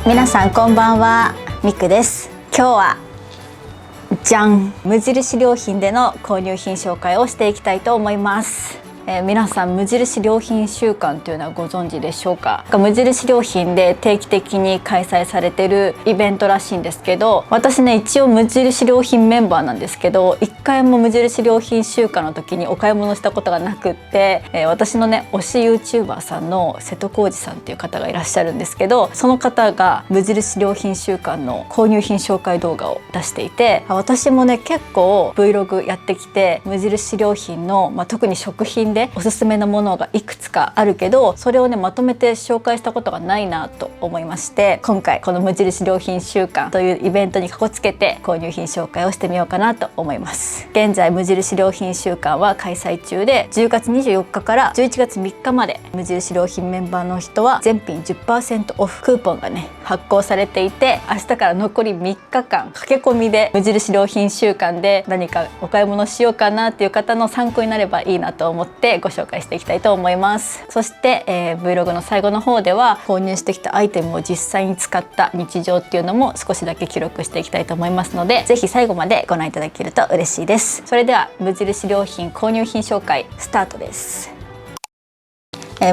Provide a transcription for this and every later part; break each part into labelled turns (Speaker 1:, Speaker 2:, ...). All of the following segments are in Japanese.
Speaker 1: 皆さんこんばんは、みくです。今日はじゃん、無印良品での購入品紹介をしていきたいと思います。皆さん無印良品週間というのはご存知でしょうか。無印良品で定期的に開催されているイベントらしいんですけど、私ね一応無印良品メンバーなんですけど、一回も無印良品週間の時にお買い物したことがなくって、私のね推し YouTuber さんの瀬戸康史さんっていう方がいらっしゃるんですけど、その方が無印良品週間の購入品紹介動画を出していて、私もね結構 Vlog やってきて無印良品の、特に食品でおすすめのものがいくつかあるけど、それをねまとめて紹介したことがないなと思いまして、今回この無印良品週間というイベントにかこつけて購入品紹介をしてみようかなと思います。現在無印良品週間は開催中で、10月24日から11月3日まで無印良品メンバーの人は全品 10% オフクーポンがね発行されていて、明日から残り3日間駆け込みで無印良品週間で何かお買い物しようかなっていう方の参考になればいいなと思ってご紹介していきたいと思います。そして、Vlog の最後の方では購入してきたアイテムを実際に使った日常っていうのも少しだけ記録していきたいと思いますので、ぜひ最後までご覧いただけると嬉しいです。それでは無印良品購入品紹介スタートです。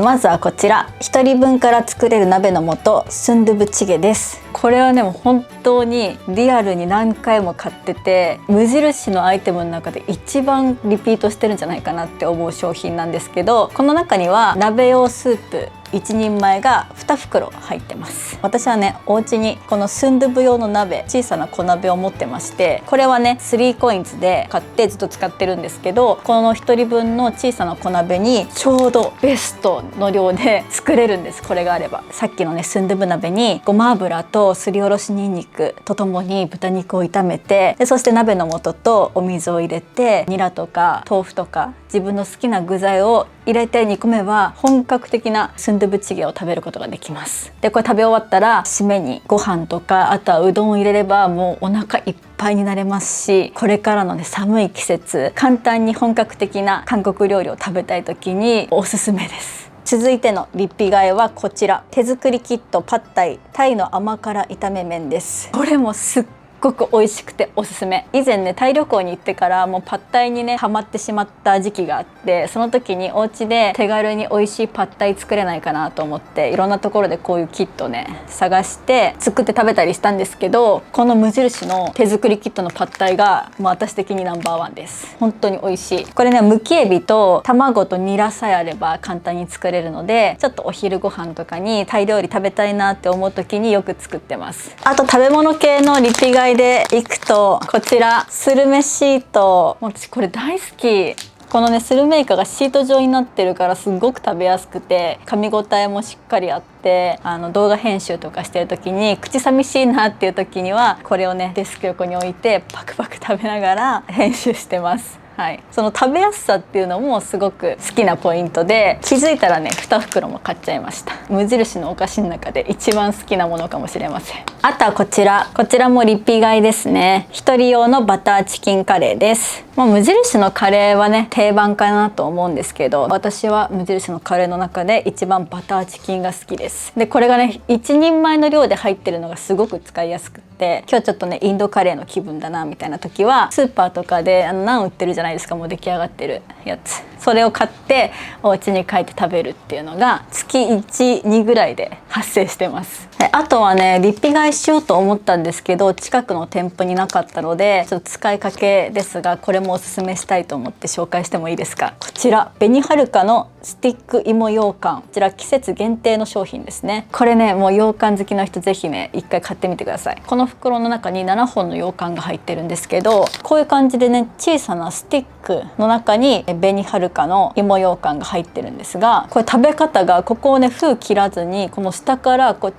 Speaker 1: まずはこちら、1人分から作れる鍋の素スンドゥブチゲです。これはねもう本当にリアルに何回も買ってて、無印のアイテムの中で一番リピートしてるんじゃないかなって思う商品なんですけど、この中には鍋用スープ1人前が2袋入ってます。私はねお家にこのスンドゥブ用の鍋、小さな小鍋を持ってまして、これはね3COINSで買ってずっと使ってるんですけど、この1人分の小さな小鍋にちょうどベストの量で作れるんです。これがあれば。さっきのねスンドゥブ鍋にごま油とすりおろしにんにくとともに豚肉を炒めて、そして鍋の素とお水を入れて、ニラとか豆腐とか自分の好きな具材を入れて煮込めば本格的なスンドゥブチゲを食べることができます。でこれ食べ終わったら締めにご飯とか、あとはうどんを入れればもうお腹いっぱいになれますし、これからのね寒い季節簡単に本格的な韓国料理を食べたい時におすすめです。続いてのリピ買いはこちら、手作りキットパッタイタイの甘辛炒め麺です。これもすっごく美味しくておすすめ。以前ねタイ旅行に行ってからもうパッタイにねハマってしまった時期があって、その時にお家で手軽に美味しいパッタイ作れないかなと思って、いろんなところでこういうキットね探して作って食べたりしたんですけど、この無印の手作りキットのパッタイがもう私的にナンバーワンです。本当に美味しい。これねむきエビと卵とニラさえあれば簡単に作れるので、ちょっとお昼ご飯とかにタイ料理食べたいなって思う時によく作ってます。あと食べ物系のリピ買いでいくと、こちらスルメシート、私これ大好き。このねスルメイカがシート状になってるからすごく食べやすくて、噛み応えもしっかりあって、動画編集とかしてる時に口寂しいなっていう時にはこれをねデスク横に置いてパクパク食べながら編集してます。はい、その食べやすさっていうのもすごく好きなポイントで、気づいたらね2袋も買っちゃいました。無印のお菓子の中で一番好きなものかもしれません。あとはこちらもリピ買いですね。1人用のバターチキンカレーです。もう無印のカレーはね定番かなと思うんですけど、私は無印のカレーの中で一番バターチキンが好きです。でこれがね1人前の量で入ってるのがすごく使いやすくて、今日ちょっとねインドカレーの気分だなみたいな時はスーパーとかでナン売ってるじゃないですか、もう出来上がってるやつ。それを買ってお家に帰って食べるっていうのが月1、2ぐらいで発生してます。あとはねリピ買いしようと思ったんですけど、近くの店舗になかったのでちょっと使いかけですが、これもおすすめしたいと思って紹介してもいいですか。こちら紅はるかのスティック芋羊羹、こちら季節限定の商品ですね。これねもう羊羹好きの人ぜひね一回買ってみてください。この袋の中に7本の羊羹が入ってるんですけど、こういう感じでね小さなスティックの中に紅はるかの芋羊羹が入ってるんですが、これ食べ方がここをね封切らずにこの下からこう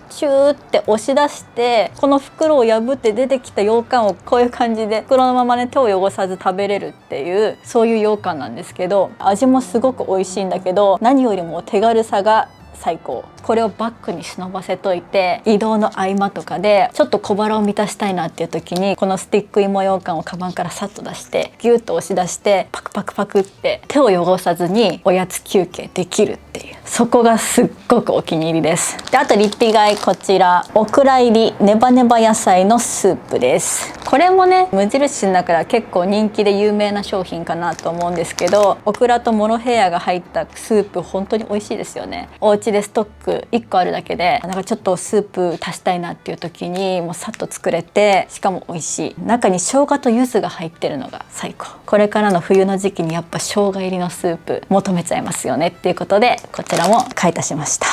Speaker 1: チューって押し出して、この袋を破って出てきた羊羹をこういう感じで袋のままね手を汚さず食べれるっていう、そういう羊羹なんですけど、味もすごく美味しいんだけど何よりも手軽さが最高。これをバッグに忍ばせといて、移動の合間とかでちょっと小腹を満たしたいなっていう時にこのスティック芋羊羹をカバンからさっと出してギュッと押し出してパクパクパクって手を汚さずにおやつ休憩できるっていう、そこがすっごくお気に入りです。であとリピ買い、こちらオクラ入りネバネバ野菜のスープです。これもね無印の中では結構人気で有名な商品かなと思うんですけど、オクラとモロヘイヤが入ったスープ本当に美味しいですよね。お家でストック1個あるだけでなんかちょっとスープ足したいなっていう時にもうさっと作れて、しかも美味しい。中に生姜と柚子が入ってるのが最高。これからの冬の時期にやっぱ生姜入りのスープ求めちゃいますよねっていうことで、こちらも買い足しました。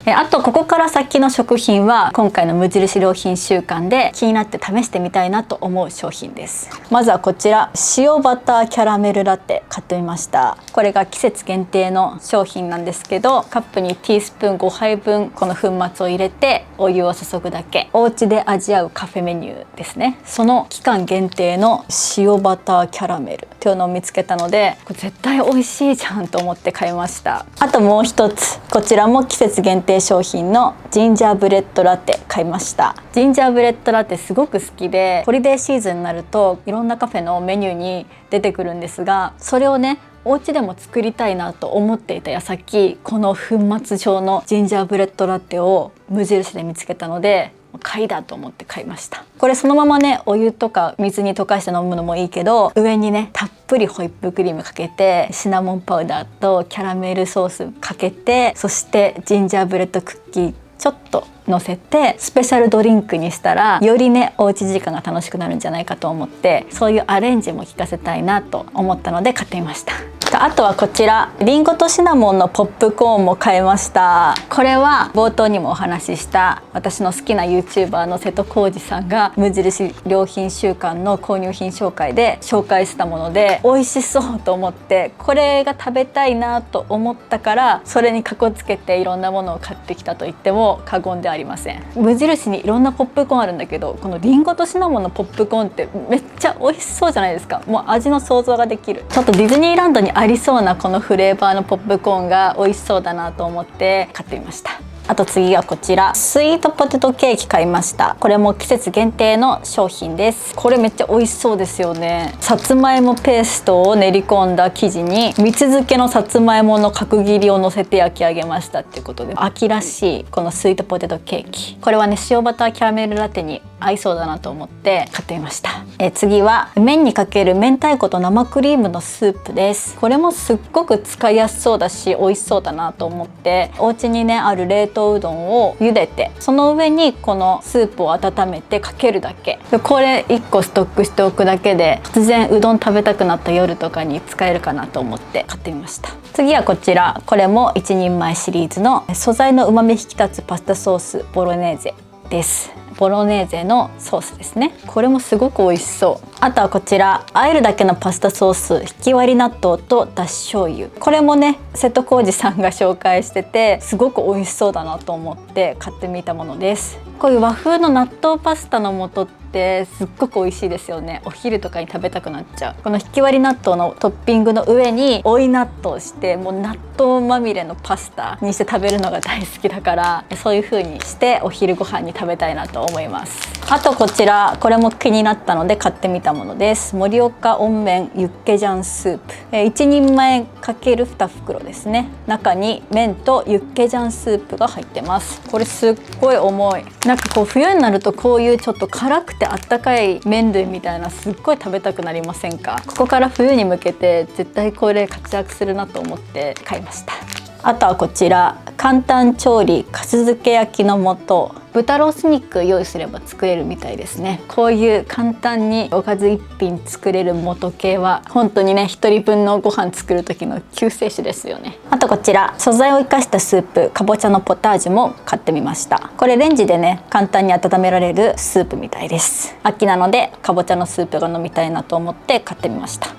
Speaker 1: あとここから先の食品は今回の無印良品週間で気になって試してみたいなと思う商品です。まずはこちら塩バターキャラメルラテ買ってみました。これが季節限定の商品なんですけど、カップにティースプーン5杯分この粉末を入れてお湯を注ぐだけ、お家で味わうカフェメニューですね。その期間限定の塩バターキャラメルっていうのを見つけたので、これ絶対美味しいじゃんと思って買いました。あともう一つ、こちらも季節限定商品のジンジャーブレッドラテ買いました。ジンジャーブレッドラテすごく好きで、ホリデーシーズンになるといろんなカフェのメニューに出てくるんですが、それをねお家でも作りたいなと思っていた矢先、この粉末状のジンジャーブレッドラテを無印で見つけたので買いだと思って買いました。これそのままねお湯とか水に溶かして飲むのもいいけど、上にねたっぷりホイップクリームかけてシナモンパウダーとキャラメルソースかけて、そしてジンジャーブレッドクッキーちょっと乗せてスペシャルドリンクにしたらよりねおうち時間が楽しくなるんじゃないかと思って、そういうアレンジも聞かせたいなと思ったので買ってみました。あとはこちらリンゴとシナモンのポップコーンも買いました。これは冒頭にもお話しした私の好きな YouTuber の瀬戸康史さんが無印良品週間の購入品紹介で紹介したもので美味しそうと思って、これが食べたいなと思ったからそれにかこつけていろんなものを買ってきたと言っても過言ではありません。無印にいろんなポップコーンあるんだけど、このリンゴとシナモンのポップコーンってめっちゃ美味しそうじゃないですか。もう味の想像ができる。ちょっとディズニーランドにありそうなこのフレーバーのポップコーンが美味しそうだなと思って買ってみました。あと次はこちらスイートポテトケーキ買いました。これも季節限定の商品です。これめっちゃ美味しそうですよね。さつまいもペーストを練り込んだ生地に蜜漬けのさつまいもの角切りを乗せて焼き上げましたっていうことで、秋らしいこのスイートポテトケーキ、これはね塩バターキャラメルラテに合いそうだなと思って買ってみました。次は麺にかける明太子と生クリームのスープです。これもすっごく使いやすそうだし美味しそうだなと思って、お家にねある冷凍うどんを茹でてその上にこのスープを温めてかけるだけで、これ1個ストックしておくだけで突然うどん食べたくなった夜とかに使えるかなと思って買ってみました。次はこちら、これも1人前シリーズの素材の旨味引き立つパスタソースボロネーゼです。ボロネーゼのソースですね。これもすごく美味しそう。あとはこちら和えるだけのパスタソースひき割り納豆とだし醤油、これもね瀬戸康史さんが紹介しててすごく美味しそうだなと思って買ってみたものです。こういう和風の納豆パスタの素ってすっごく美味しいですよね。お昼とかに食べたくなっちゃう。このひき割り納豆のトッピングの上に追い納豆してもう納豆まみれのパスタにして食べるのが大好きだから、そういう風にしてお昼ご飯に食べたいなと思います。あとこちら、これも気になったので買ってみたものです。盛岡温麺ユッケジャンスープ、1人前×2袋ですね。中に麺とユッケジャンスープが入ってます。これすっごい重い。なんかこう冬になるとこういうちょっと辛くてあったかい麺類みたいなすっごい食べたくなりませんか？ここから冬に向けて絶対これ活躍するなと思って買いました。あとはこちら簡単調理かす漬け焼きの素、豚ロース肉用意すれば作れるみたいですね。こういう簡単におかず一品作れる素系は本当にね1人分のご飯作る時の救世主ですよね。あとこちら素材を生かしたスープかぼちゃのポタージュも買ってみました。これレンジでね簡単に温められるスープみたいです。秋なのでかぼちゃのスープが飲みたいなと思って買ってみました。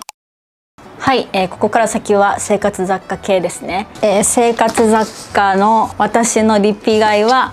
Speaker 1: はい、ここから先は生活雑貨系ですね。生活雑貨の私のリピ買いは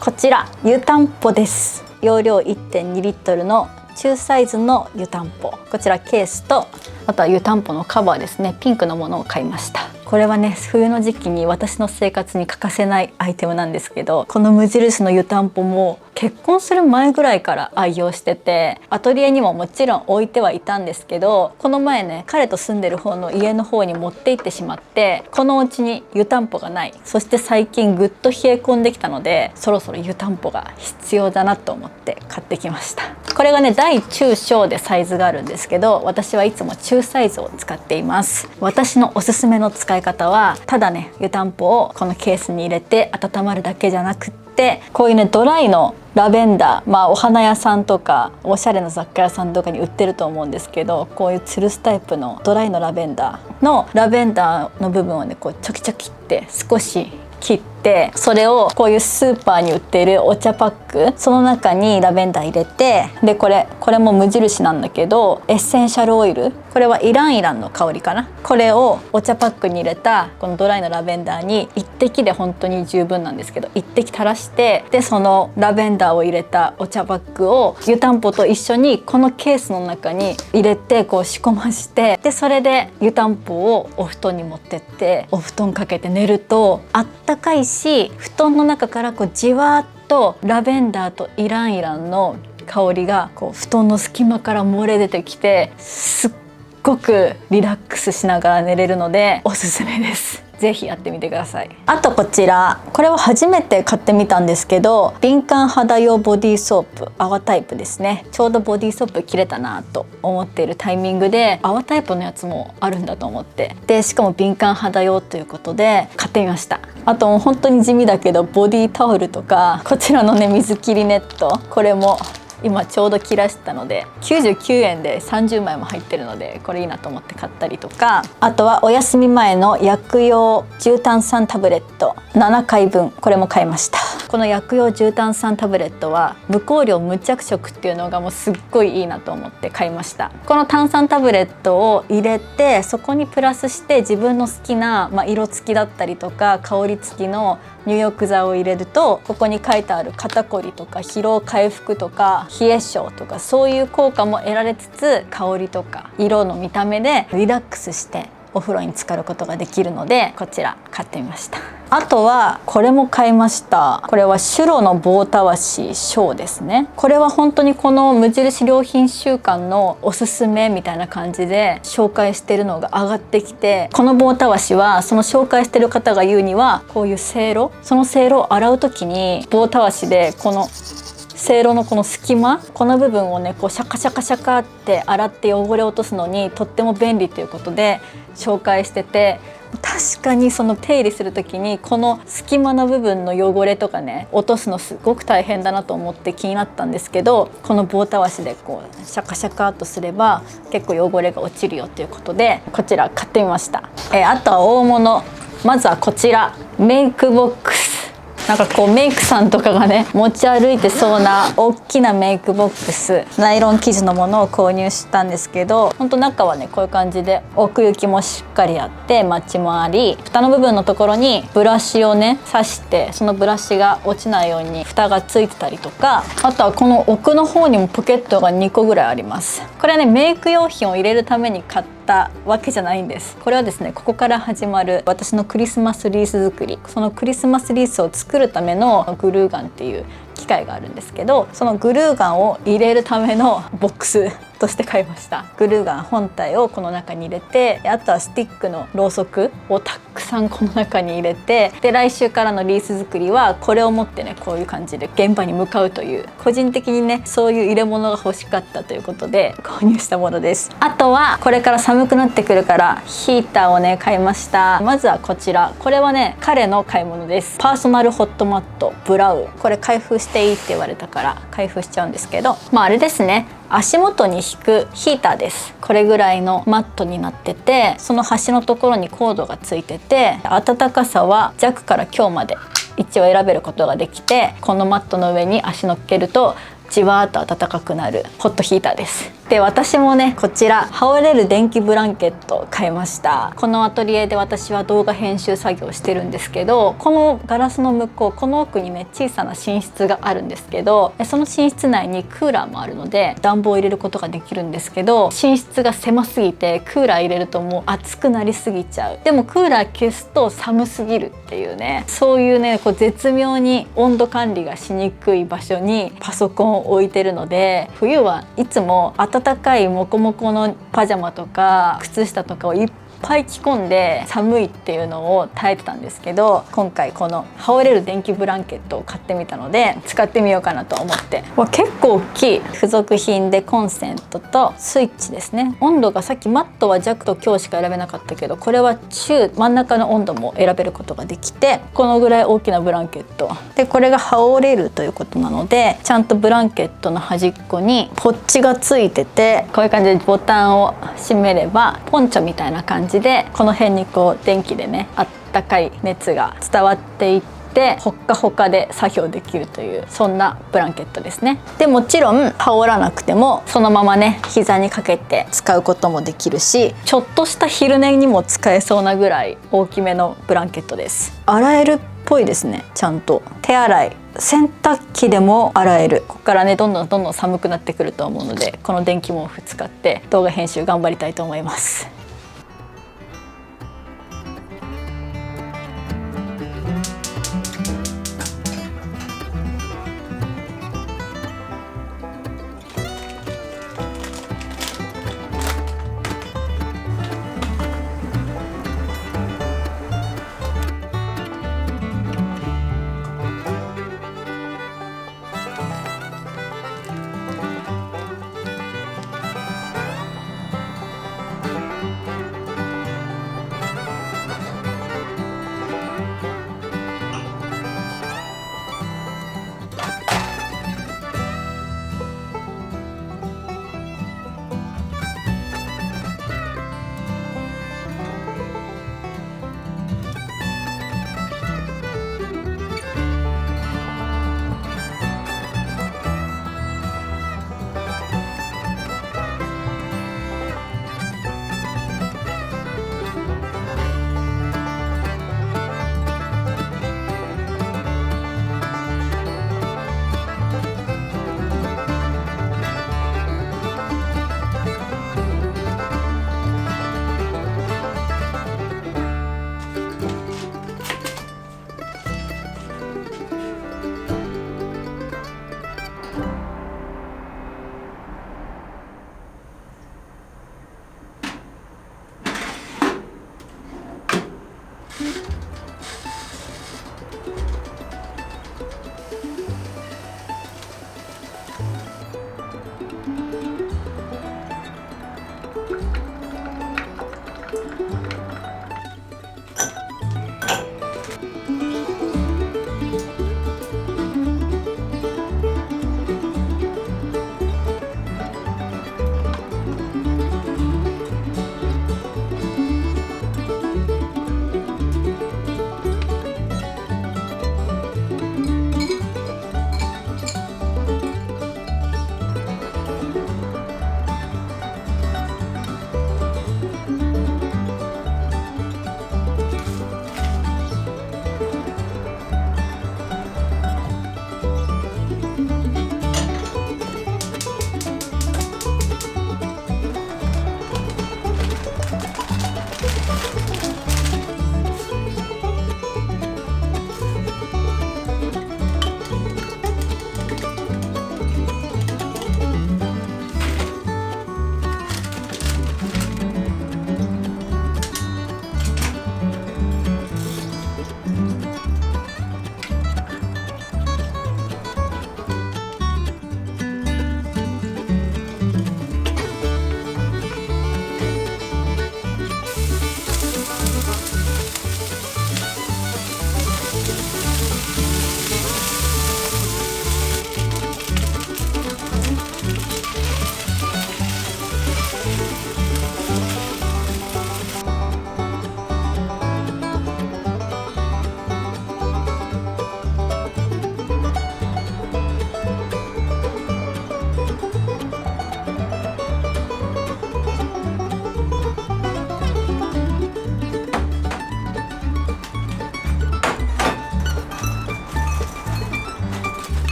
Speaker 1: こちら湯たんぽです。容量 1.2 リットルの中サイズの湯たんぽ、こちらケースとあとは湯たんぽのカバーですね、ピンクのものを買いました。これはね冬の時期に私の生活に欠かせないアイテムなんですけど、この無印の湯たんぽも結婚する前ぐらいから愛用してて、アトリエにももちろん置いてはいたんですけど、この前ね彼と住んでる方の家の方に持って行ってしまって、このお家に湯たんぽがない。そして最近ぐっと冷え込んできたので、そろそろ湯たんぽが必要だなと思って買ってきました。これがね大中小でサイズがあるんですけど、私はいつも中サイズを使っています。私のおすすめの使い方は、ただね湯たんぽをこのケースに入れて温まるだけじゃなくって、こういうねドライのラベンダー、お花屋さんとかおしゃれな雑貨屋さんとかに売ってると思うんですけど、こういうツルスタイプのドライのラベンダーの部分をねこうチョキチョキって少し切って、それをこういうスーパーに売っているお茶パック、その中にラベンダー入れて、でこれも無印なんだけど、エッセンシャルオイル、これはイランの香りかな、これをお茶パックに入れたこのドライのラベンダーに1滴で本当に十分なんですけど、1滴垂らして、でそのラベンダーを入れたお茶パックを湯たんぽと一緒にこのケースの中に入れてこう仕込まして、でそれで湯たんぽをお布団に持ってってお布団かけて寝るとあったかいし、布団の中からこうじわっとラベンダーとイランの香りがこう布団の隙間から漏れ出てきて、すっごくリラックスしながら寝れるのでおすすめです。ぜひやってみてください。あとこちら、これは初めて買ってみたんですけど、敏感肌用ボディーソープ、泡タイプですね。ちょうどボディーソープ切れたなと思っているタイミングで、泡タイプのやつもあるんだと思って、でしかも敏感肌用ということで買ってみました。あともう本当に地味だけどボディタオルとか、こちらのね水切りネット、これも今ちょうど切らしたので99円で30枚も入ってるので、これいいなと思って買ったりとか、あとはお休み前の薬用重炭酸タブレット7回分、これも買いました。この薬用重炭酸タブレットは無香料無着色っていうのがもうすっごいいいなと思って買いました。この炭酸タブレットを入れて、そこにプラスして自分の好きな、色付きだったりとか香り付きの入浴剤を入れると、ここに書いてある肩こりとか疲労回復とか冷え性とかそういう効果も得られつつ、香りとか色の見た目でリラックスしてお風呂に浸かることができるので、こちら買ってみました。あとはこれも買いました。これはシュロの棒たわしショーですね。これは本当にこの無印良品週間のおすすめみたいな感じで紹介してるのが上がってきて、この棒たわしはその紹介してる方が言うには、こういうせいろ、そのせいろを洗う時に棒たわしでこのせいろのこの隙間、この部分をねこうシャカシャカシャカって洗って汚れを落とすのにとっても便利ということで紹介してて、確かにその手入れする時にこの隙間の部分の汚れとかね落とすのすごく大変だなと思って気になったんですけど、この棒たわしでこうシャカシャカっとすれば結構汚れが落ちるよということで、こちら買ってみました。あとは大物、まずはこちらメイクボックス。なんかこうメイクさんとかがね持ち歩いてそうな大きなメイクボックス、ナイロン生地のものを購入したんですけど、ほんと中はねこういう感じで奥行きもしっかりあってマッチもあり、蓋の部分のところにブラシをね刺して、そのブラシが落ちないように蓋がついてたりとか、あとはこの奥の方にもポケットが2個ぐらいあります。これはねメイク用品を入れるために買ったわけじゃないんです。これはですねここから始まる私のクリスマスリース作り、そのクリスマスリースを作るためのグルーガンっていう機械があるんですけど、そのグルーガンを入れるためのボックスとして買いました。グルーガン本体をこの中に入れて、あとはスティックのろうそくをたくさんこの中に入れて、で来週からのリース作りはこれを持ってねこういう感じで現場に向かうという、個人的にねそういう入れ物が欲しかったということで購入したものです。あとはこれから寒くなってくるからヒーターをね買いました。まずはこちら、これはね彼の買い物です。パーソナルホットマットブラウン、これ開封していいって言われたから開封しちゃうんですけど、あれですね、足元に引くヒーターです。これぐらいのマットになってて、その端のところにコードがついてて、暖かさは弱から強まで一応選べることができて、このマットの上に足乗っけるとじわーっと暖かくなるホットヒーターです。で、私もねこちら羽織れる電気ブランケットを買いました。このアトリエで私は動画編集作業をしてるんですけど、このガラスの向こう、この奥にね小さな寝室があるんですけど、その寝室内にクーラーもあるので暖房を入れることができるんですけど、寝室が狭すぎてクーラー入れるともう暑くなりすぎちゃう。でもクーラー消すと寒すぎるっていうね、そういうねこう絶妙に温度管理がしにくい場所にパソコンを置いてるので、冬はいつも暖かいモコモコのパジャマとか靴下とかをいっぱい着込んで寒いっていうのを耐えてたんですけど、今回この羽織れる電気ブランケットを買ってみたので使ってみようかなと思って。結構大きい付属品で、コンセントとスイッチですね。温度がさっきマットは弱と強しか選べなかったけど、これは中真ん中の温度も選べることができて、このぐらい大きなブランケットで、これが羽織れるということなので、ちゃんとブランケットの端っこにポッチがついてて、こういう感じでボタンを閉めればポンチョみたいな感じで、この辺にこう電気でねあったかい熱が伝わっていって、ほっかほかで作業できるという、そんなブランケットですね。でもちろん羽織らなくてもそのままね膝にかけて使うこともできるし、ちょっとした昼寝にも使えそうなぐらい大きめのブランケットです。洗えるっぽいですね。ちゃんと手洗い、洗濯機でも洗える。ここからねどんどん寒くなってくると思うので、この電気毛布使って動画編集頑張りたいと思います。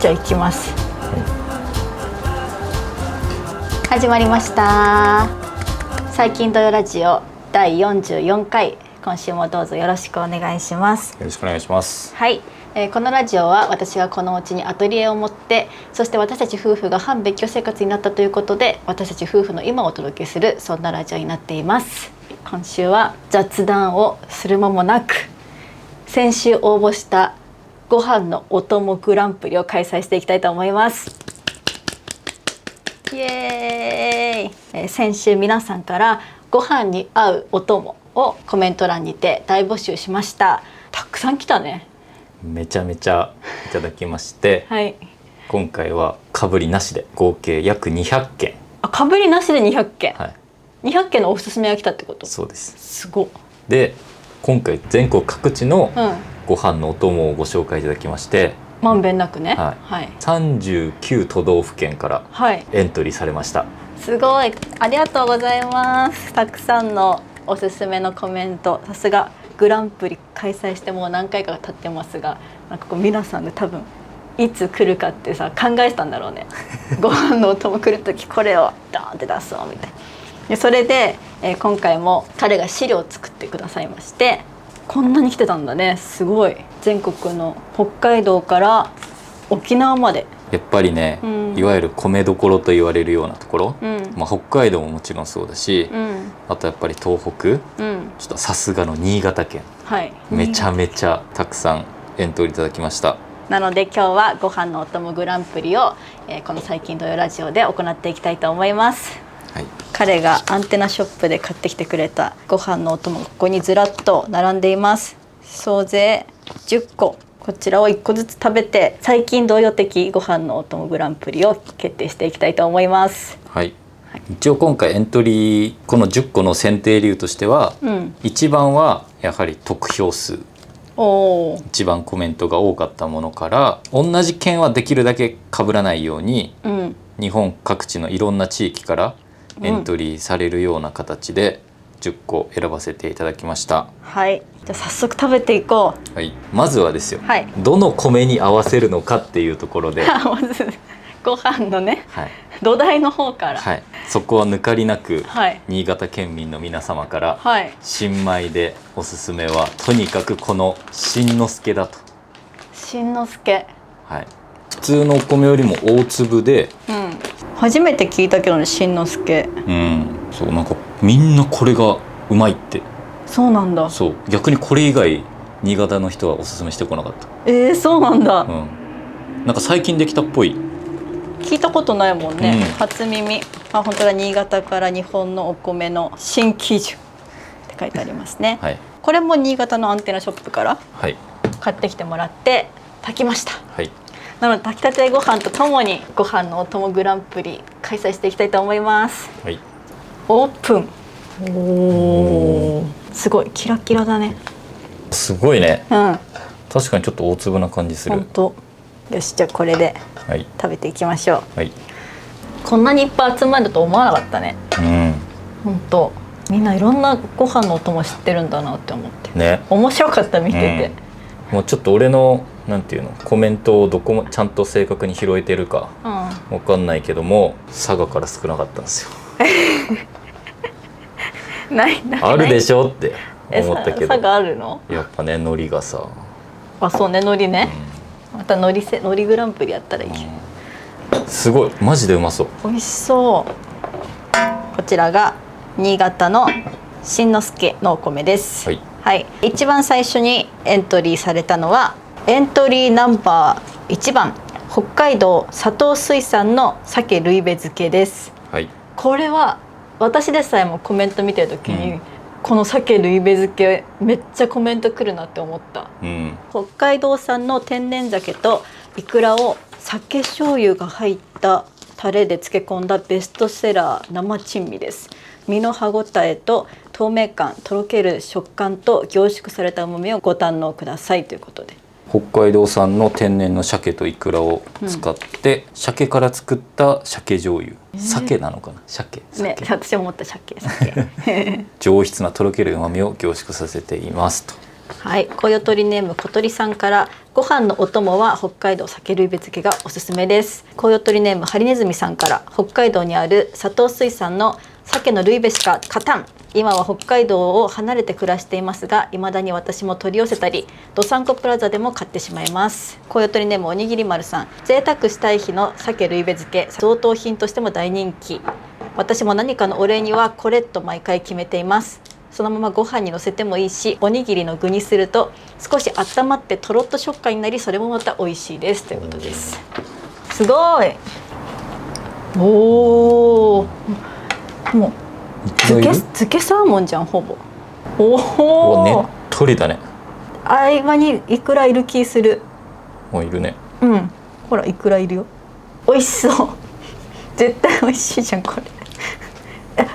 Speaker 1: じゃあ行きます。始まりました。最近土曜ラジオ第44回、今週もどうぞよろしくお願いします。
Speaker 2: よろしくお願いします。
Speaker 1: はい、このラジオは私がこのお家にアトリエを持って、そして私たち夫婦が半別居生活になったということで、私たち夫婦の今をお届けする、そんなラジオになっています。今週は雑談をする間もなく、先週応募したご飯のお供グランプリを開催していきたいと思います。イエーイ。先週皆さんからご飯に合うお供をコメント欄にて大募集しました。たくさん来たね。
Speaker 2: めちゃめちゃいただきまして、
Speaker 1: はい、
Speaker 2: 今回はかぶりなしで合計約200件。
Speaker 1: かぶりなしで200件、
Speaker 2: はい、
Speaker 1: 200件のおすすめが来たってこと？
Speaker 2: そうです。
Speaker 1: すごっ。
Speaker 2: で今回全国各地のご飯のお供をご紹介いただきまして、
Speaker 1: まんべんなくね、
Speaker 2: はいはい、39都道府県からエントリーされました。はい、
Speaker 1: すごい、ありがとうございます。たくさんのおすすめのコメント。さすがグランプリ開催してもう何回か経ってますが、なんかこう皆さんで多分いつ来るかってさ考えてたんだろうね。ご飯のお供来る時これをドーンって出そうみたいな。でそれで、今回も彼が資料を作ってくださいまして、こんなに来てたんだね。すごい。全国の北海道から沖縄まで。
Speaker 2: やっぱりね、いわゆる米どころと言われるようなところ、北海道ももちろんそうだし、あとやっぱり東北、ちょっとさすがの新潟県、はい、めちゃめちゃたくさんエントリーいただきました。
Speaker 1: なので今日はご飯のお供グランプリを、この最近土曜ラジオで行っていきたいと思います。はい、彼がアンテナショップで買ってきてくれたご飯のお供がここにずらっと並んでいます。総勢10個。こちらを1個ずつ食べて、最近同様的ご飯のお供グランプリを決定していきたいと思います。
Speaker 2: はい、一応今回エントリーこの10個の選定理由としては、一番はやはり得票数、一番コメントが多かったものから、同じ県はできるだけ被らないように、日本各地のいろんな地域からエントリーされるような形で10個選ばせていただきました。
Speaker 1: はい、じゃあ早速食べていこう。
Speaker 2: はい、まずはですよ、
Speaker 1: はい、
Speaker 2: どの米に合わせるのかっていうところで
Speaker 1: まずご飯のね、はい、土台の方から、
Speaker 2: はい、そこは抜かりなく、はい、新潟県民の皆様から、はい、新米でおすすめはとにかくこの新之助だと。
Speaker 1: 新之助、
Speaker 2: はい、普通のお米よりも大粒で、
Speaker 1: 初めて聞いたけどね、新之助。
Speaker 2: そう、なんかみんなこれがうまいって。
Speaker 1: そうなんだ。
Speaker 2: そう、逆にこれ以外新潟の人はおすすめしてこなかった。
Speaker 1: そうなんだ。
Speaker 2: なんか最近できたっぽい。
Speaker 1: 聞いたことないもんね、初耳。本当だ、新潟から日本のお米の新基準って書いてありますね。はい、これも新潟のアンテナショップから買ってきてもらって炊きました。はい、なので炊きたてご飯とともにご飯のお供グランプリ開催していきたいと思います。はい、オープン。すごいキラキラだね。
Speaker 2: すごいね。確かにちょっと大粒な感じする。
Speaker 1: 本当。よし、じゃあこれで食べていきましょう。はい、こんなにいっぱい集まると思わなかったね。本当。みんないろんなご飯のお供知ってるんだなって思って。ね。面白かった見てて。
Speaker 2: もうちょっと俺のなんていうのコメントをどこもちゃんと正確に拾えてるかわかんないけども、佐賀から少なかったんですよ。
Speaker 1: ない
Speaker 2: あるでしょって思ったけど、
Speaker 1: 佐賀あるの？
Speaker 2: やっぱね、海苔がさ。
Speaker 1: そうね、海苔ね。また海苔グランプリやったらいい。
Speaker 2: すごい、マジでうまそう。
Speaker 1: 美味しそう。こちらが新潟の新之助のお米です。はい、はい、一番最初にエントリーされたのはエントリーナンバー1番、北海道佐藤水産の鮭ルイベ漬けです。はい、これは私でさえもコメント見てる時に、この鮭ルイベ漬けめっちゃコメントくるなって思った。北海道産の天然鮭とイクラを鮭醤油が入ったタレで漬け込んだベストセラー生珍味です。身の歯ごたえと透明感、とろける食感と凝縮された旨味をご堪能くださいということで、
Speaker 2: 北海道産の天然の鮭とイクラを使って、鮭から作った鮭醤油、鮭なのかな、鮭
Speaker 1: ね、私思った鮭
Speaker 2: 上質なとろける旨味を凝縮させていますと。
Speaker 1: はい、こよとりネーム小鳥さんから、ご飯のお供は北海道鮭類別漬けがおすすめです。こよとりネームハリネズミさんから、北海道にある佐藤水産の鮭のルイベしか勝たん。今は北海道を離れて暮らしていますが、未だに私も取り寄せたり、どさんこプラザでも買ってしまいます。こよとりネームおにぎり丸さん、贅沢したい日の鮭ルイベ漬け、贈答品としても大人気。私も何かのお礼にはこれと毎回決めています。そのままご飯にのせてもいいし、おにぎりの具にすると少し温まってとろっと食感になり、それもまた美味しいですということです。すごい。おお、もう漬けサーモンじゃん、ほぼ。おお、
Speaker 2: ねっとりだね。
Speaker 1: 合間にイクラいる気する。
Speaker 2: もういるね。
Speaker 1: うん、ほらイクラいるよ。美味しそう。絶対美味しいじゃんこれ。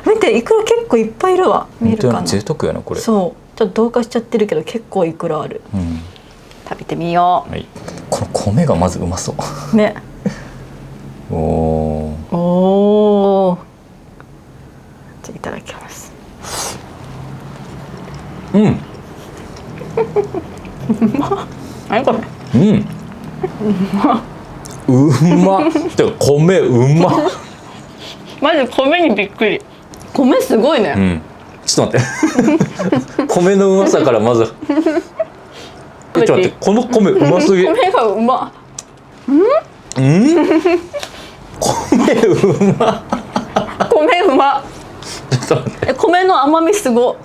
Speaker 1: 見て、イクラ結構いっぱいいるわ。見えるかな。
Speaker 2: 贅沢やなこれ。
Speaker 1: そう、ちょっと同化しちゃってるけど結構イクラある。食べてみよう。
Speaker 2: はい、この米がまずうまそう。
Speaker 1: ね。
Speaker 2: お
Speaker 1: お。じゃあいただきます。
Speaker 2: うん。う
Speaker 1: ま。何これ。
Speaker 2: うん。うまっ。てか米うまっ。
Speaker 1: まず米にびっくり。米すごいね。
Speaker 2: うん。ちょっと待って。米のうまさからまず。ちょっと待って、この米うますぎ。
Speaker 1: 米がうま。
Speaker 2: 米うま。
Speaker 1: 米うま。
Speaker 2: ちょっと待って。
Speaker 1: 米の甘みすご。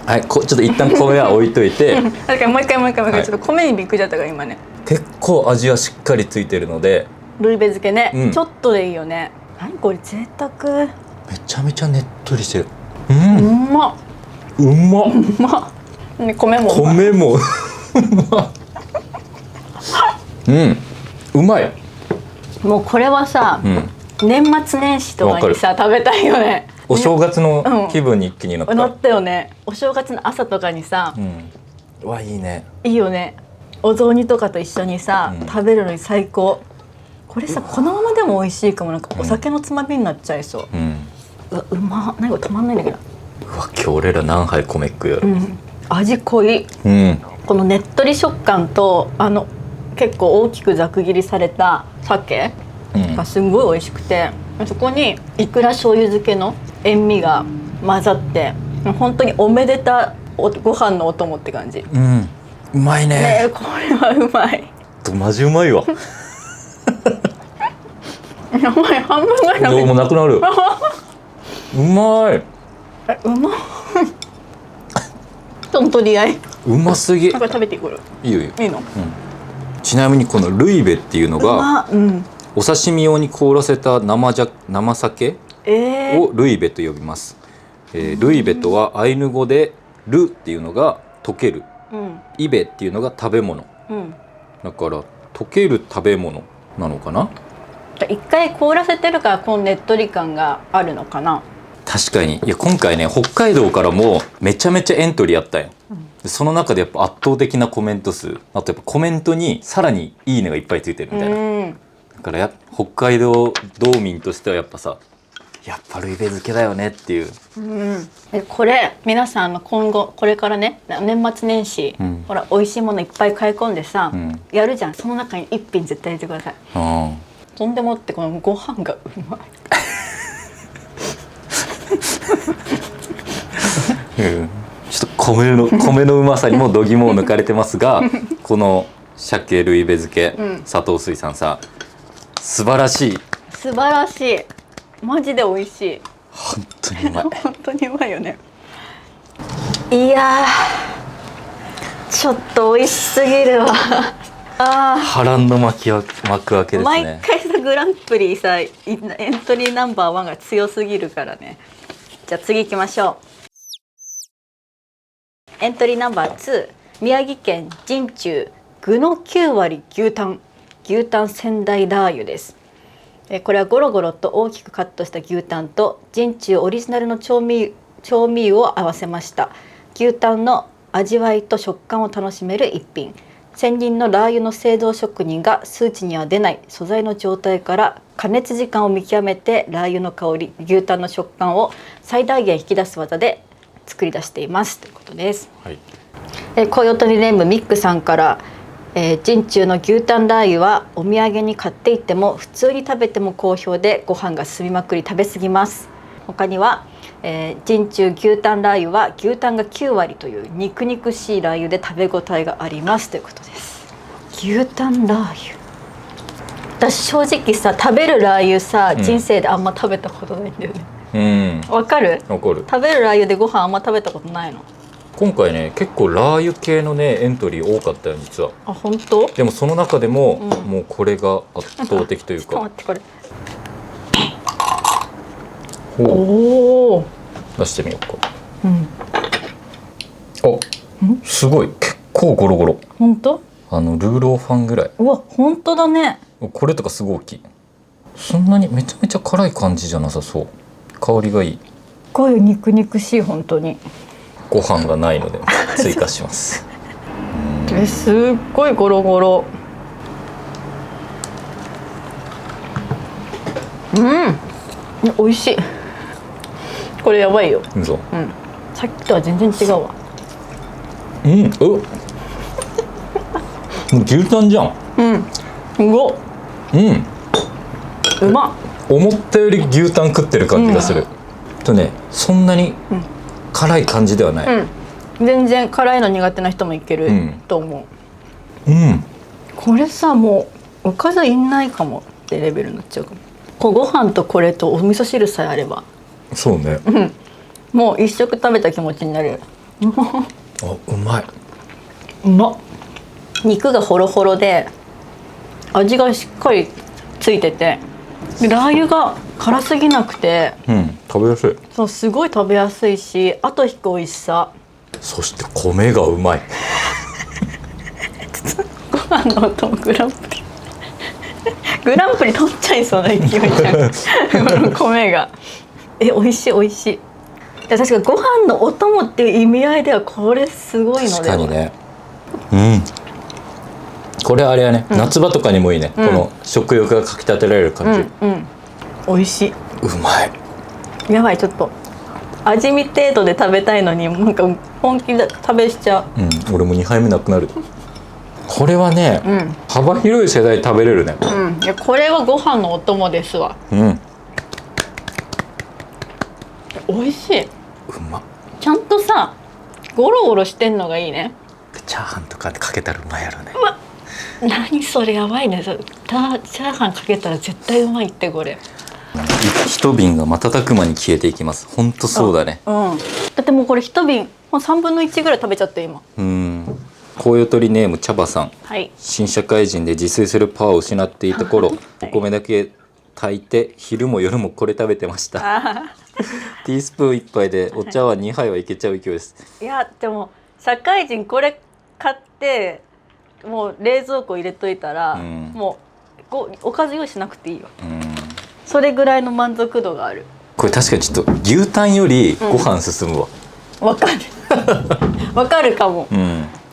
Speaker 2: はい、ちょっと一旦米は置いといて。
Speaker 1: だからもう一回、はい、ちょっと米にびっくりだったから今ね。
Speaker 2: 結構味はしっかりついてるので。
Speaker 1: ルイベ漬けね、
Speaker 2: うん、
Speaker 1: ちょっとでいいよね。何これ贅沢。
Speaker 2: めちゃめちゃねっとりしてる。
Speaker 1: うまっ。
Speaker 2: うまっ。
Speaker 1: うまっ。ね、米もうまい。
Speaker 2: 米もうまうまい。
Speaker 1: もうこれはさ、年末年始とかにさ食べたいよね。
Speaker 2: お正月の気分に一気になった。
Speaker 1: なったよね。お正月の朝とかにさ、
Speaker 2: うわ、いいね。
Speaker 1: いいよね。お雑煮とかと一緒にさ、食べるのに最高。これさ、このままでも美味しいかも。なんかお酒のつまみになっちゃいそう。うわ、うまっ。何これ止まんないんだけど。
Speaker 2: うわ、今日俺ら何杯米食うやろ。
Speaker 1: 味濃い。このねっとり食感と結構大きくざく切りされた鮭がすごい美味しくて、そこにいくら醤油漬けの塩味が混ざって、本当におめでたご飯のお供って感じ。
Speaker 2: うまいね。
Speaker 1: ね、これはうまい。
Speaker 2: マジうまいわ。
Speaker 1: やばい、半分ぐらい
Speaker 2: どうもなくなる。うまい。
Speaker 1: うまい。との取り合い。
Speaker 2: うますぎ。
Speaker 1: なんか食べてくる。
Speaker 2: いいよいいよ。
Speaker 1: いいの？
Speaker 2: ちなみにこのルイベっていうのが、お刺身用に凍らせた生鮭をルイベと呼びます。ルイベとはアイヌ語でルっていうのが溶ける、イベっていうのが食べ物、だから溶ける食べ物なのかな。
Speaker 1: 一回凍らせてるからこのねっとり感があるのかな。
Speaker 2: 確かに。いや、今回ね、北海道からもめちゃめちゃエントリーあったよ。その中でやっぱ圧倒的なコメント数、あとやっぱコメントにさらにいいねがいっぱいついてるみたいな。だから北海道道民としてはやっぱさ、やっぱルイベ漬けだよねっていう。
Speaker 1: これ皆さん今後これからね、年末年始、ほら美味しいものいっぱい買い込んでさ、やるじゃん。その中に一品絶対入れてください。とんでもってこのご飯がうまい。
Speaker 2: ちょっと米のうまさにも度肝を抜かれてますが、この鮭ルイベ漬け、佐藤水産さん、素晴らしい。
Speaker 1: 素晴らしい。マジで美味しい。
Speaker 2: 本当にうまい。
Speaker 1: 本当にうまいよね。いやー、ちょっと美味しすぎるわ。
Speaker 2: 波乱の幕開けですね。
Speaker 1: 毎回さ、グランプリさ、エントリーナンバー1が強すぎるからね。じゃあ次行きましょう。エントリーナンバー2、宮城県陣中具の9割牛タン仙台ラー油です。これはゴロゴロと大きくカットした牛タンと陣中オリジナルの調味油を合わせました。牛タンの味わいと食感を楽しめる一品。専任のラー油の製造職人が数値には出ない素材の状態から加熱時間を見極めてラー油の香り、牛タンの食感を最大限引き出す技で作り出していますということです。コヨトリネームミックさんから、陣中の牛タンラー油はお土産に買っていっても普通に食べても好評でご飯が進みまくり食べ過ぎます。他には、陣中牛タンラー油は牛タンが9割という肉々しいラー油で食べ応えがありますということです。牛タンラー油、私正直さ食べるラー油さ、人生であんま食べたことないんだよね。わかる？
Speaker 2: わかる。
Speaker 1: 食べるラー油でご飯あんま食べたことないの。
Speaker 2: 今回ね結構ラー油系のねエントリー多かったよ実は。
Speaker 1: あ、本当？
Speaker 2: でもその中でも、もうこれが圧倒的というか。
Speaker 1: ちょっと待って、これ
Speaker 2: お
Speaker 1: お、
Speaker 2: 出してみようか。あ、すごい結構ゴロゴロ。
Speaker 1: 本当？
Speaker 2: ルーローファンぐらい。
Speaker 1: うわ、本当だね。
Speaker 2: これとかすごい大きい。そんなにめちゃめちゃ辛い感じじゃなさそう。香りがいい。
Speaker 1: こういう肉々しい、本当に。
Speaker 2: ご飯がないので追加します。
Speaker 1: すっごいゴロゴロ。美味しい。これやばいよ。
Speaker 2: 嘘。
Speaker 1: さっきとは全然違うわ。
Speaker 2: 牛タンじゃん。
Speaker 1: うわ、うまっ。
Speaker 2: 思ったより牛タン食ってる感じがする。そんなに辛い感じではない。
Speaker 1: 全然辛いの苦手な人もいけると思う。これさ、もうおかずいんないかもってレベルになっちゃうかも。ご飯とこれとお味噌汁さえあれば。
Speaker 2: そうね。
Speaker 1: もう一食食べた気持ちになる。
Speaker 2: あ、うまい。
Speaker 1: うまっ。肉がホロホロで味がしっかりついてて、ラー油が辛すぎなくて、
Speaker 2: 食べやすい。
Speaker 1: そう、すごい食べやすいし、後引く美味しさ。
Speaker 2: そして米がうまい。
Speaker 1: ご飯の音もグランプリグランプリ取っちゃいそうな勢いじゃんこの米が。美味しい美味しい。確かにご飯のお供っていう意味合いではこれすごいので。
Speaker 2: 確かにね。これあれやね、夏場とかにもいいね。この食欲がかきたてられる感じ。
Speaker 1: 美味しい。
Speaker 2: うまい。
Speaker 1: やばい、ちょっと味見程度で食べたいのになんか本気で食べしちゃう。
Speaker 2: 俺も2杯目なくなる。これはね、幅広い世代食べれるね。
Speaker 1: いや、これはご飯のお供ですわ。美味しい。
Speaker 2: うまっ。
Speaker 1: ちゃんとさ、ゴロゴロしてんのがいいね。
Speaker 2: チャーハンとかでかけたらうまいやろね。
Speaker 1: うわ、何それ、やばいね。チャーハンかけたら絶対うまいって。これ
Speaker 2: 一瓶が瞬く間に消えていきます。ほんとそうだね。
Speaker 1: だってもうこれ一瓶もう3分の1ぐらい食べちゃって今。
Speaker 2: コウヨトリネーム茶葉さん、
Speaker 1: はい、
Speaker 2: 新社会人で自炊するパワーを失っていた頃、お米だけ炊いて昼も夜もこれ食べてました。ティースプーン1杯でお茶碗2杯はいけちゃう勢いです。
Speaker 1: いや、でも社会人これ買ってもう冷蔵庫入れといたら、もうおかず用意しなくていいよ。それぐらいの満足度がある。こ
Speaker 2: れ確かにちょっと牛タンよりご飯進むわ。
Speaker 1: わかるわかるかも。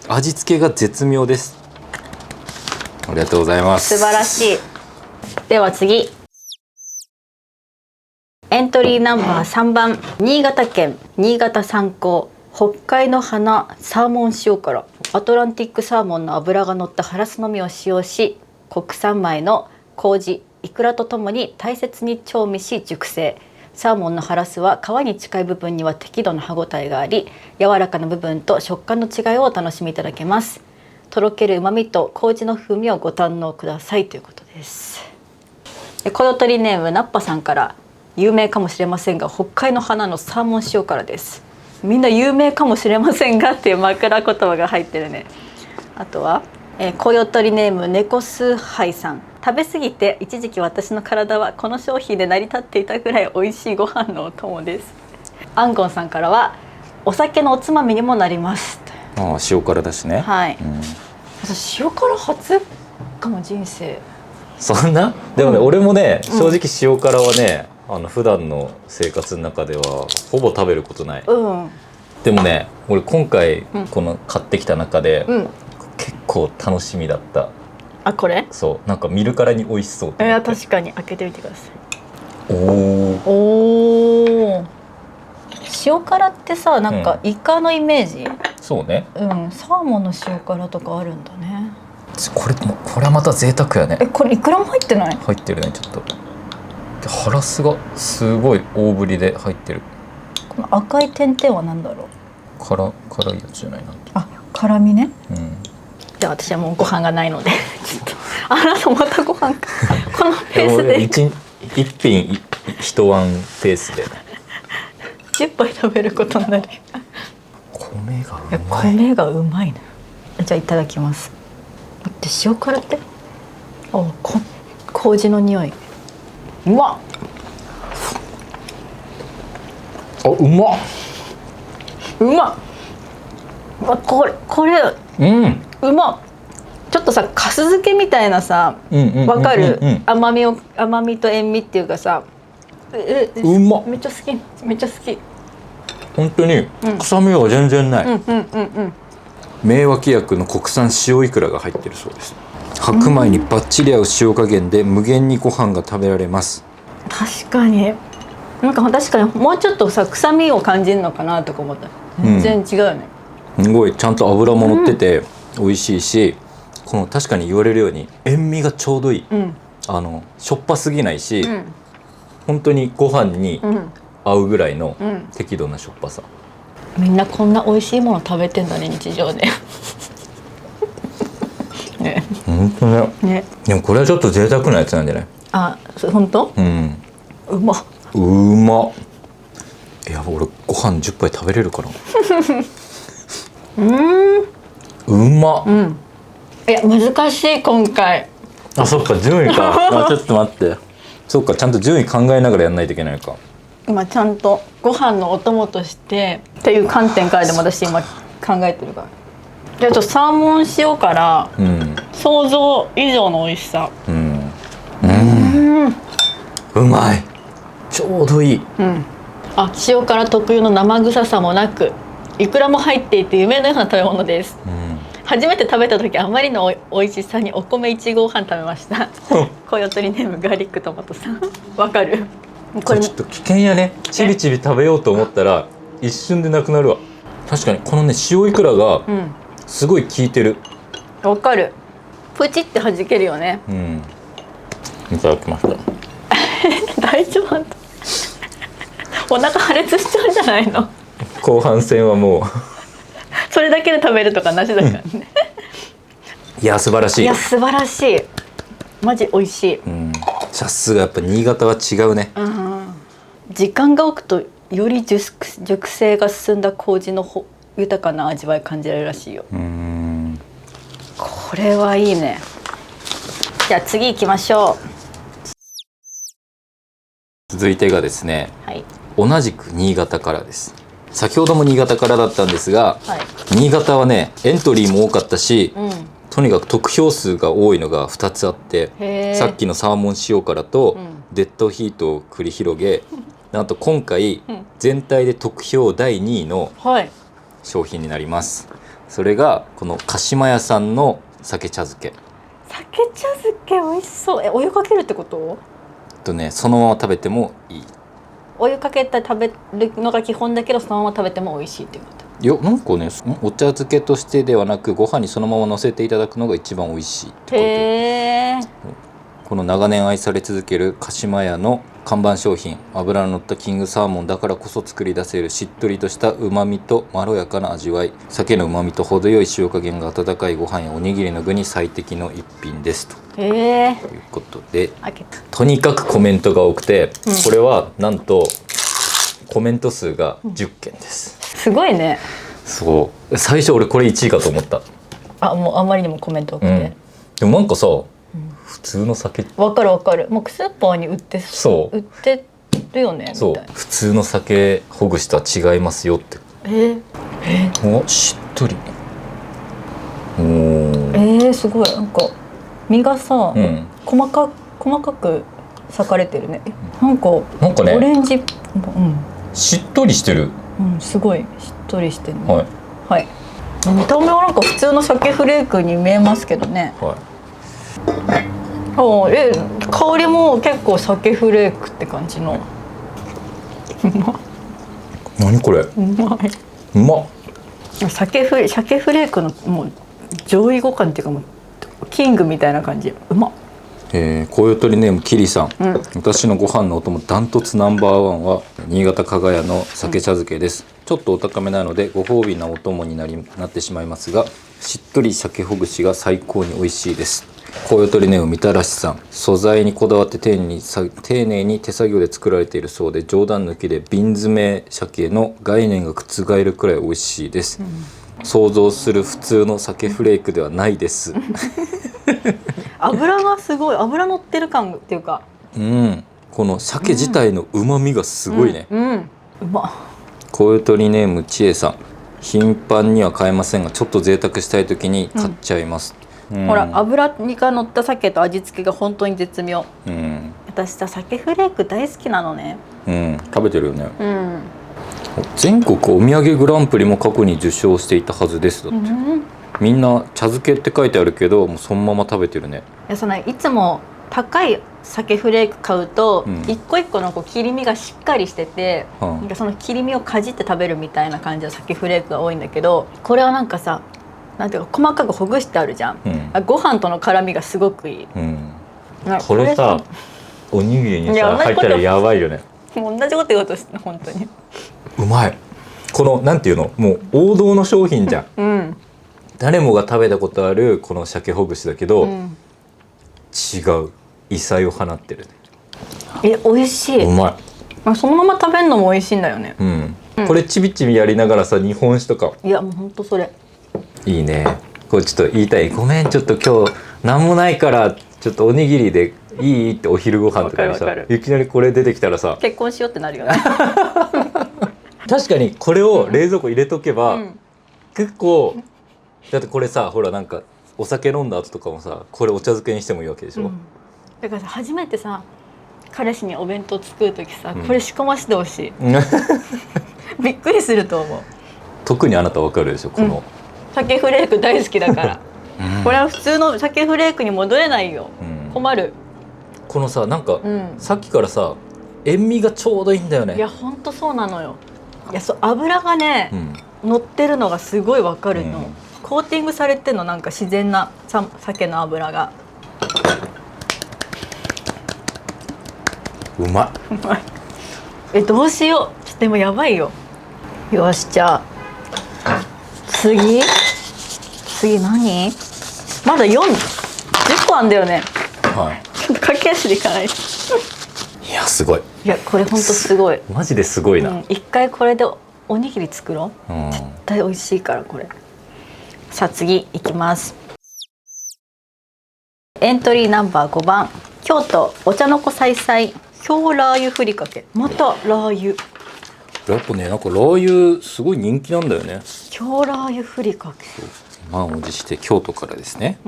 Speaker 2: 味付けが絶妙です。ありがとうございます。
Speaker 1: 素晴らしい。では次、エントリーナンバー3番、新潟県新潟産高北海の花サーモン塩辛。アトランティックサーモンの脂が乗ったハラスのみを使用し、国産米の麹、イクラとともに大切に調味し熟成。サーモンのハラスは皮に近い部分には適度な歯ごたえがあり、柔らかな部分と食感の違いをお楽しみいただけます。とろける旨味と麹の風味をご堪能くださいということです。コヨトリネームナッパさんから、有名かもしれませんが北海の花のサーモン塩辛です。みんな有名かもしれませんがっていう枕言葉が入ってるね。あとは、コヨトリネームネコスハイさん、食べ過ぎて一時期私の体はこの商品で成り立っていたぐらい美味しいご飯のお供です。アンゴンさんからは、お酒のおつまみにもなります。
Speaker 2: ああ、塩辛だしね。
Speaker 1: はい、私塩辛初かも人生。
Speaker 2: そんな？でもね、俺もね、正直塩辛はね、普段の生活の中ではほぼ食べることない。でもね、俺今回この買ってきた中で、結構楽しみだった。
Speaker 1: あ、これ？
Speaker 2: そう、なんか見るからに美味しそう。い
Speaker 1: や、確かに開けてみてください。
Speaker 2: おお。
Speaker 1: 塩辛ってさ、なんかイカのイメージ？
Speaker 2: そうね。
Speaker 1: サーモンの塩辛とかあるんだね。
Speaker 2: これはまた贅沢やね。
Speaker 1: これいくらも入ってない？
Speaker 2: 入ってるね。ちょっとでハラスがすごい大ぶりで入ってる。
Speaker 1: この赤い点々は何だろう。
Speaker 2: 辛いやつじゃないな。
Speaker 1: あ、辛みね。
Speaker 2: じ
Speaker 1: ゃあ私はもうご飯がないのでちょっとあなたまたご飯かこのペースで
Speaker 2: 一品一碗ペースで
Speaker 1: 10杯食べることになる。
Speaker 2: 米がうまい。
Speaker 1: 米がうまいな。じゃあいただきます。待って、塩辛って麹の匂い。うまっ。
Speaker 2: うまっ。
Speaker 1: うまっ。これうまっ。ちょっとさ、かす漬けみたいなさ、わかる？甘みと塩味っていうかさ、
Speaker 2: うまっ。
Speaker 1: めっちゃ好き。
Speaker 2: 本当に臭みは全然ない。名脇役の国産塩いくらが入ってるそうです。白米にバッチリ合う塩加減で無限にご飯が食べられます。
Speaker 1: 確かにもうちょっとさ臭みを感じるのかなとか思った。全然違うよね。
Speaker 2: すごいちゃんと油も乗ってて美味しいし、この確かに言われるように塩味がちょうどいい。しょっぱすぎないし、本当にご飯に合うぐらいの適度なしょっぱさ。
Speaker 1: みんなこんな美味しいもの食べてんだね、日常で。ね。
Speaker 2: 本当ね。でもこれはちょっと贅沢なやつなんじゃない？
Speaker 1: あ、本当？うまっ。
Speaker 2: いや、俺ご飯10杯食べれるかな。うまっ。
Speaker 1: いや難しい今回。
Speaker 2: あ、そっか順位か。ちょっと待って。そっか、ちゃんと順位考えながらやんないといけないか。
Speaker 1: 今ちゃんとご飯のお供としてっていう観点からでも私今考えてるから。じゃあちょっとサーモン塩辛、想像以上の美味しさ。
Speaker 2: うまい。ちょうどいい。
Speaker 1: あ、塩辛特有の生臭さもなく、いくらも入っていて夢のような食べ物です。初めて食べた時あまりの美味しさにお米1合半食べました。コヨトリネームガーリックトマトさん。わかる？
Speaker 2: これちょっと危険やね。ちびちび食べようと思ったら一瞬でなくなるわ。確かにこのね塩いくらがすごい効いてる。
Speaker 1: わかる。プチって弾けるよね。
Speaker 2: いただきました。
Speaker 1: 大丈夫？お腹破裂しちゃうんじゃないの？
Speaker 2: 後半戦はもう
Speaker 1: それだけで食べるとかなしだからね。
Speaker 2: いや素晴らしい。
Speaker 1: いや素晴らしい。マジ美味しい。
Speaker 2: さすがやっぱ新潟は違うね。
Speaker 1: 時間が置くとより熟成が進んだ麹の豊かな味わい感じられるらしいよ。これはいいね。じゃあ次行きましょう。
Speaker 2: 続いてがですね、同じく新潟からです。先ほども新潟からだったんですが、新潟はねエントリーも多かったし、とにかく得票数が多いのが2つあって、さっきのサーモン塩辛とデッドヒートを繰り広げ、なんと今回全体で得票第2位の商品になります。それがこの鹿島屋さんの鮭茶漬け。
Speaker 1: 鮭茶漬け美味しそう。お湯かけるってこと？
Speaker 2: そのまま食べてもいい。
Speaker 1: お湯かけて食べるのが基本だけど、そのまま食べても美味しいっていうこと。
Speaker 2: いや、なんかね、お茶漬けとしてではなくご飯にそのまま乗せていただくのが一番美味しいってことで、この長年愛され続ける鹿島屋の看板商品、脂の乗ったキングサーモンだからこそ作り出せるしっとりとしたうまみとまろやかな味わい、鮭のうまみと程よい塩加減が温かいご飯やおにぎりの具に最適の一品ですということで、とにかくコメントが多くて、これはなんとコメント数が10件です。
Speaker 1: すごいね。
Speaker 2: そう、最初俺これ1位かと思った。
Speaker 1: もうあまりにもコメント多くて、
Speaker 2: でもなんかさ、普通の酒、
Speaker 1: わかるわかる。もうスーパーに売ってるよね。
Speaker 2: そう、普通の酒ほぐしとは違いますよって。お、しっとり。
Speaker 1: すごい。なんか身がさ、細かく裂かれてるね。なんかね、オレンジ、
Speaker 2: しっとりしてる。
Speaker 1: すごいしっとりしてるね。見た目はなんか普通の鮭フレークに見えますけどね。香りも結構鮭フレークって感じの。
Speaker 2: 何これ？うまっ。
Speaker 3: 鮭フレークのもう上位互換っていうか、もうキングみたいな感じ。うまっ。
Speaker 2: コウヨトリネームキリさん、私のご飯のお供ダントツナンバーワンは新潟加賀屋の鮭茶漬けです。ちょっとお高めなのでご褒美なお供になってしまいますが、しっとり鮭ほぐしが最高に美味しいです。コウヨトリネームみたらしさん、素材にこだわって丁寧に手作業で作られているそうで、冗談抜きで瓶詰め鮭の概念が覆るくらい美味しいです、想像する普通の鮭フレークではないです
Speaker 3: 油がすごい、油乗ってる感っていうか、
Speaker 2: この鮭自体の旨味がすごいね。
Speaker 3: うまっ。
Speaker 2: コウヨトリネームちえさん、頻繁には買えませんがちょっと贅沢したい時に買っちゃいます、
Speaker 3: ほら、油が乗った鮭と味付けが本当に絶妙。私さ、鮭フレーク大好きなのね。
Speaker 2: 食べてるよね。全国お土産グランプリも過去に受賞していたはずですだって、みんな茶漬けって書いてあるけど、もうそのまま食べてるね。
Speaker 3: いつも高い鮭フレーク買うと、一個一個の切り身がしっかりしてて、なんかその切り身をかじって食べるみたいな感じの鮭フレークが多いんだけど、これはなんかさ、なんていうか細かくほぐしてあるじゃん、ご飯との絡みがすごくいい、
Speaker 2: これさ、おにぎりにさ入ったらやばいよね。
Speaker 3: 同じこと言おうとして、本当に
Speaker 2: うまい。このなんていうの、もう王道の商品じゃん、誰もが食べたことあるこの鮭ほぐしだけど、違う異彩を放ってるね。
Speaker 3: 美味しい。
Speaker 2: うまい。
Speaker 3: そのまま食べるのも美味しいんだよね。
Speaker 2: これちびちびやりながらさ、日本酒とか。
Speaker 3: いや、もう本当それ
Speaker 2: いいね。これちょっと言いたい。ごめん、ちょっと今日なんもないからちょっとおにぎりでいいってお昼ご飯とかにさ、いきなりこれ出てきたらさ、
Speaker 3: 結婚しようってなるよね
Speaker 2: 確かにこれを冷蔵庫入れとけば、結構だってこれさ、ほらなんかお酒飲んだ後とかもさ、これお茶漬けにしてもいいわけでしょ、
Speaker 3: だからさ、初めてさ彼氏にお弁当作る時さ、これ仕込ませてほしいびっくりすると思う。
Speaker 2: 特にあなたわかるでしょ、この、
Speaker 3: 鮭フレーク大好きだからこれは普通の鮭フレークに戻れないよ、困る。
Speaker 2: このさ、なんか、さっきからさ、塩味がちょうどいいんだよね。
Speaker 3: いや、ほんとそうなのよ。いや、そう、油がね、乗ってるのがすごいわかるの、コーティングされてんの、なんか自然な鮭の油が
Speaker 2: うま
Speaker 3: い。どうしよう、でもやばいよ。よし、じゃあ次何、まだ10個あんだよね。駆け足でいかない。い
Speaker 2: や、すごい。
Speaker 3: いや、これほんとすごい。
Speaker 2: マジですごいな。
Speaker 3: 一回これでおにぎり作ろう。絶対美味しいからこれ。さあ次いきます。エントリーナンバー5番、京都お茶の子さいさい京ラー油ふりかけ。またラー油。
Speaker 2: やっぱね、なんかラー油すごい人気なんだよね。
Speaker 3: 京ラー油ふりかけ。
Speaker 2: 満を持して京都からですね。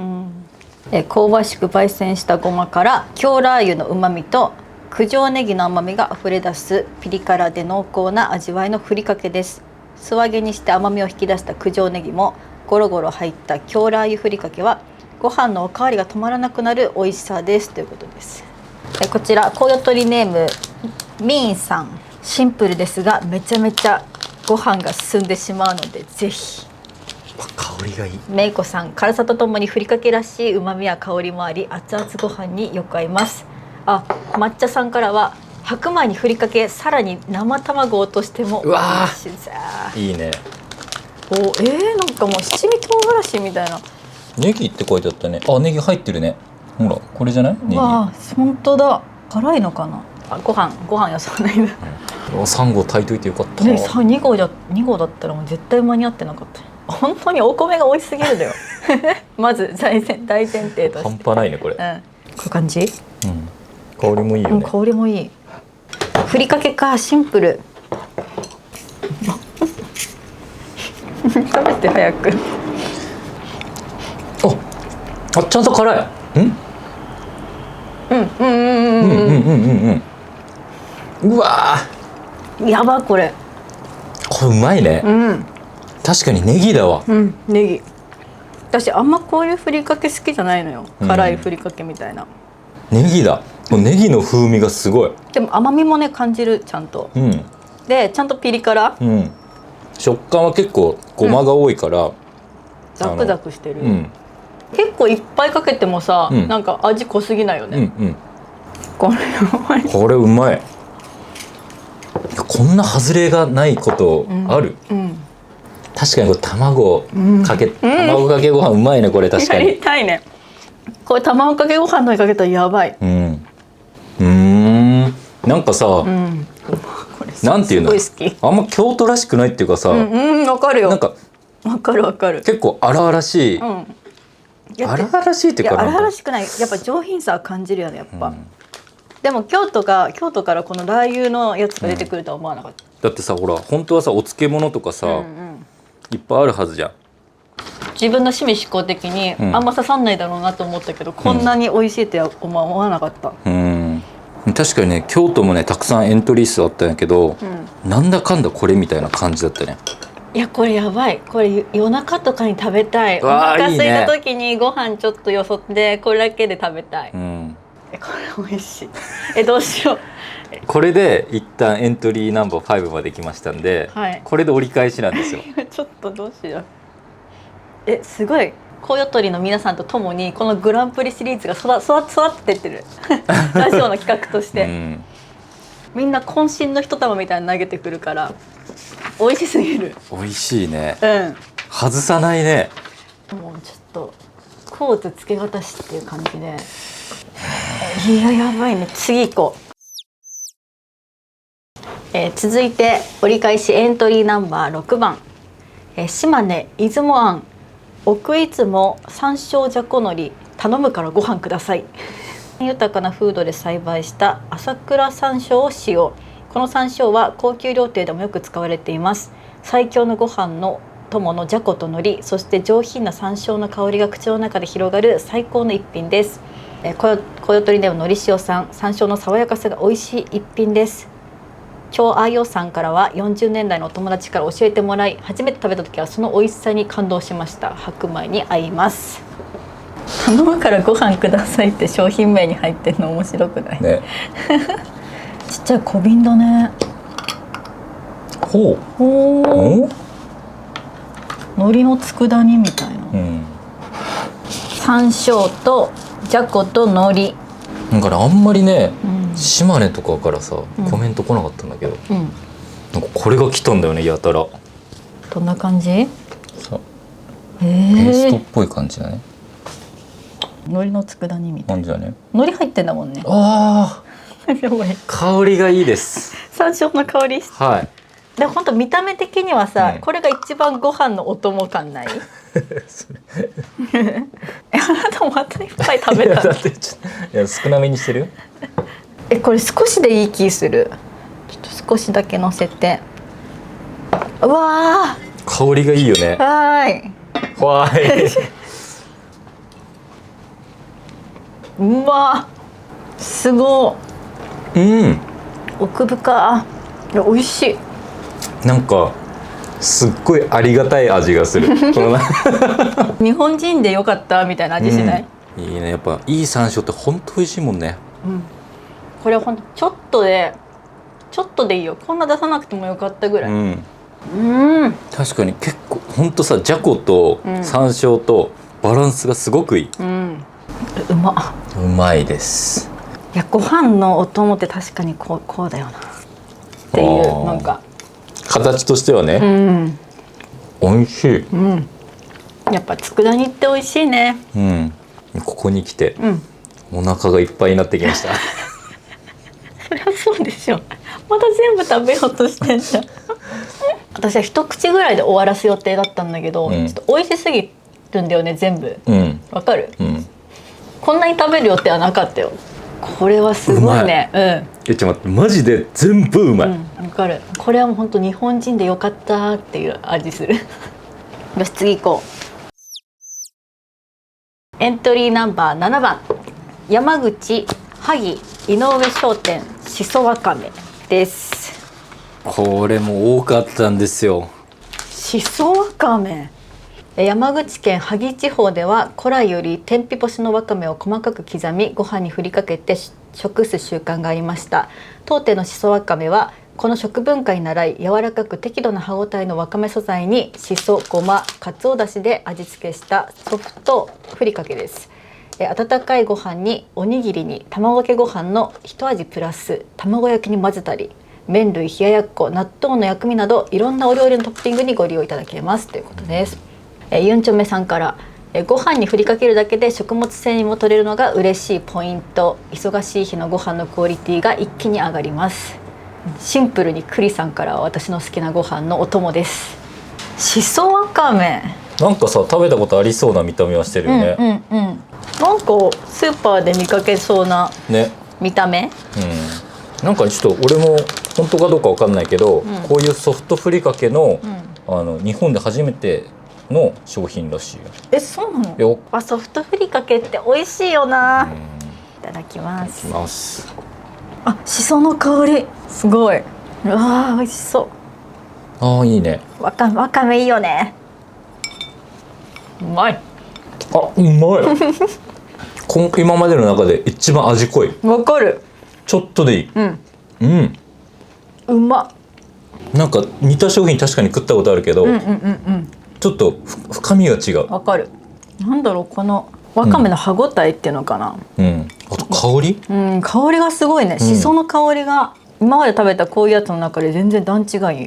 Speaker 3: 香ばしく焙煎したごまから京ラー油の旨味と九条ネギの甘みがあふれ出すピリ辛で濃厚な味わいのふりかけです。素揚げにして甘みを引き出した九条ネギもゴロゴロ入った京ラー油ふりかけはご飯のおかわりが止まらなくなる美味しさです、ということです。こちらコウヨトリネームミーンさん、シンプルですがめちゃめちゃご飯が進んでしまうのでぜひ。
Speaker 2: 香りがいい。
Speaker 3: メイコさん、辛さとともにふりかけらしい旨味や香りもあり熱々ご飯によく合います。抹茶さんからは白米にふりかけさらに生卵を落としても美味しいさ。
Speaker 2: いいね。
Speaker 3: なんかもう七味唐辛子みたいな。
Speaker 2: ネギって書いてあったね。ネギ入ってるね。ほら、これじゃない？ネギ。
Speaker 3: 本当だ。辛いのかな。ご飯よさないんだ。
Speaker 2: 3合炊いといてよかった。
Speaker 3: ね、2合だったらもう絶対間に合ってなかった。本当にお米が美味しすぎるだよまず大前提として
Speaker 2: 半端ないねこれ。
Speaker 3: こういう感じ。
Speaker 2: 香りもいいよね。
Speaker 3: 香りもいい。ふりかけか、シンプル食べて早く。
Speaker 2: ちゃんと辛い。うわ
Speaker 3: ー、やば、これ
Speaker 2: うまいね。確かにネギだわ。
Speaker 3: ネギ。私あんまこういうふりかけ好きじゃないのよ、辛いふりかけみたいな。
Speaker 2: ネギだ。ネギの風味がすごい。
Speaker 3: でも甘みもね感じる、ちゃんと。でちゃんとピリ辛。
Speaker 2: 食感は結構ごまが多いから、
Speaker 3: ザクザクしてる、
Speaker 2: うん、
Speaker 3: 結構いっぱいかけてもさ、
Speaker 2: うん
Speaker 3: なんか味濃すぎないよね、
Speaker 2: うんうん、
Speaker 3: これうまい。
Speaker 2: これうまい。こんな外れがないことある、
Speaker 3: うん、
Speaker 2: 確かにこれ卵かけご飯うまいねこれ確か
Speaker 3: や
Speaker 2: に。
Speaker 3: りたいね。これ卵かけご飯のにかけたらやばい。
Speaker 2: なんかさ、なんていうの、あんま京都らしくないっていうかさ、
Speaker 3: わかるよ。
Speaker 2: なんか
Speaker 3: わかるわかる。
Speaker 2: 結構荒々しい、荒々しいっていうか、
Speaker 3: 荒々しくない。やっぱ上品さを感じるよねやっぱ。でも京都からこのラー油のやつが出てくるとは思わなかった。
Speaker 2: だってさほら本当はさお漬物とかさ、いっぱいあるはずじゃん。
Speaker 3: 自分の趣味嗜好的にあんま刺さんないだろうなと思ったけど、こんなに美味しいって思わなかった。
Speaker 2: 確かにね京都もねたくさんエントリー数あったんやけど、なんだかんだこれみたいな感じだったね。
Speaker 3: いやこれやばい。これ夜中とかに食べたい。お腹空いた時にご飯ちょっとよそってこれだけで食べたい。これ美味しい。どうしよう。
Speaker 2: これで一旦エントリーナンバー5まで来ましたんで、これで折り返しなんですよ。
Speaker 3: ちょっとどうしよう。すごい。コウヨトリの皆さんと共にこのグランプリシリーズが育ってってるラジオの企画として、みんな渾身の一玉みたいに投げてくるから美味しすぎる。
Speaker 2: 美味しいね。外さないね。
Speaker 3: もうちょっとコーズつけがたしっていう感じで、いややばいね。次行こう。続いて折り返しエントリーナンバー6番、島根出雲庵奥出雲山椒じゃこのり頼むからご飯ください。豊かな風土で栽培した朝倉山椒を使用。この山椒は高級料亭でもよく使われています。最強のご飯の友のじゃこと海苔、そして上品な山椒の香りが口の中で広がる最高の一品です。コヨトリではのり塩さん、山椒の爽やかさが美味しい一品です。超愛用さんからは40年代のお友達から教えてもらい、初めて食べた時はその美味しさに感動しました。白米に合います。頼むからご飯くださいって商品名に入ってるの面白くないね。ちっちゃい小瓶だね。
Speaker 2: ほ
Speaker 3: う海苔の佃煮みたいな、山椒とじゃこと海苔
Speaker 2: だからあんまりね、島根とかからさコメント来なかったんだけど、なんかこれが来たんだよねやたら。
Speaker 3: どんな感じ？
Speaker 2: ペーストっぽい感じだね。
Speaker 3: 海苔の佃煮みたいな
Speaker 2: 感じだね。
Speaker 3: 海苔入ってんだもんね。
Speaker 2: ああ香りがいいです。
Speaker 3: 山椒の香り。
Speaker 2: はい。
Speaker 3: で本当見た目的にはさ、これが一番ご飯のお供感ない？あなたもまたいっぱい食べた。
Speaker 2: いや少なめにしてる？
Speaker 3: これ少しでいい気する。ちょっと少しだけ乗せて。うわ
Speaker 2: ー。香りがいいよね。わーい。
Speaker 3: うますごい。奥深い。いや美味しい。
Speaker 2: なんかすっごいありがたい味がする。
Speaker 3: 日本人でよかったみたいな味しない？
Speaker 2: いいね。やっぱいい山椒って本当美味しいもんね。
Speaker 3: これは本当ちょっとでいいよ。こんな出さなくてもよかったぐらい。
Speaker 2: 確かに結構本当さじゃこと山椒とバランスがすごくいい。うまいです。
Speaker 3: いやご飯のお供って確かにこうだよなっていうなんか
Speaker 2: 形としてはね、美味しい。
Speaker 3: やっぱ佃煮って美味しいね。
Speaker 2: ここに来て、お腹がいっぱいになってきました。
Speaker 3: そりゃそうでしょ。また全部食べようとしてんじゃん。私は一口ぐらいで終わらす予定だったんだけど、ちょっと美味しすぎるんだよね全部。わかる？こんなに食べる予定はなかったよ。これはすごいね。
Speaker 2: ちょっと待ってマジで全部うまい。
Speaker 3: わかる。これはもう本当日本人でよかったっていう味する。よし次行こう。エントリーナンバー7番山口萩井上商店しそわかめです。
Speaker 2: これも多かったんですよ。
Speaker 3: しそわかめ。山口県萩地方では古来より天日干しのわかめを細かく刻みご飯にふりかけて食す習慣がありました。当店のしそわかめはこの食文化に習い柔らかく適度な歯ごたえのわかめ素材にしそ、ごま、かつおだしで味付けしたソフトふりかけです。温かいご飯におにぎりに卵かけご飯の一味プラス卵焼きに混ぜたり、麺類、冷ややっこ、納豆の薬味などいろんなお料理のトッピングにご利用いただけますということです。ユンチョメさんから、ご飯に振りかけるだけで食物繊維も取れるのが嬉しいポイント。忙しい日のご飯のクオリティが一気に上がります。シンプルにクリさんからは私の好きなご飯のお供です。しそわかめ、
Speaker 2: なんかさ食べたことありそうな見た目はしてるよね。
Speaker 3: なんかスーパーで見かけそうな
Speaker 2: ね。
Speaker 3: 見た目、
Speaker 2: なんかちょっと俺も本当かどうかわかんないけど、こういうソフトふりかけの、日本で初めての商品らしいよ。
Speaker 3: そうなの？ソフトふりかけって美味しいよな。いただきます。しその香りすごい。うわー美味しそう。
Speaker 2: いいね。
Speaker 3: わかめいいよね。うまい。
Speaker 2: うまい今までの中で一番味濃い。
Speaker 3: わかる。
Speaker 2: ちょっとでいい。
Speaker 3: うまっ。
Speaker 2: なんか似た商品確かに食ったことあるけど、ちょっと深みが違う。
Speaker 3: わかる。なんだろう、このわかめの歯ごたえっていうのかな。
Speaker 2: あと香り？
Speaker 3: 香りがすごいね。しその香りが今まで食べたこういうやつの中で全然段違いなんか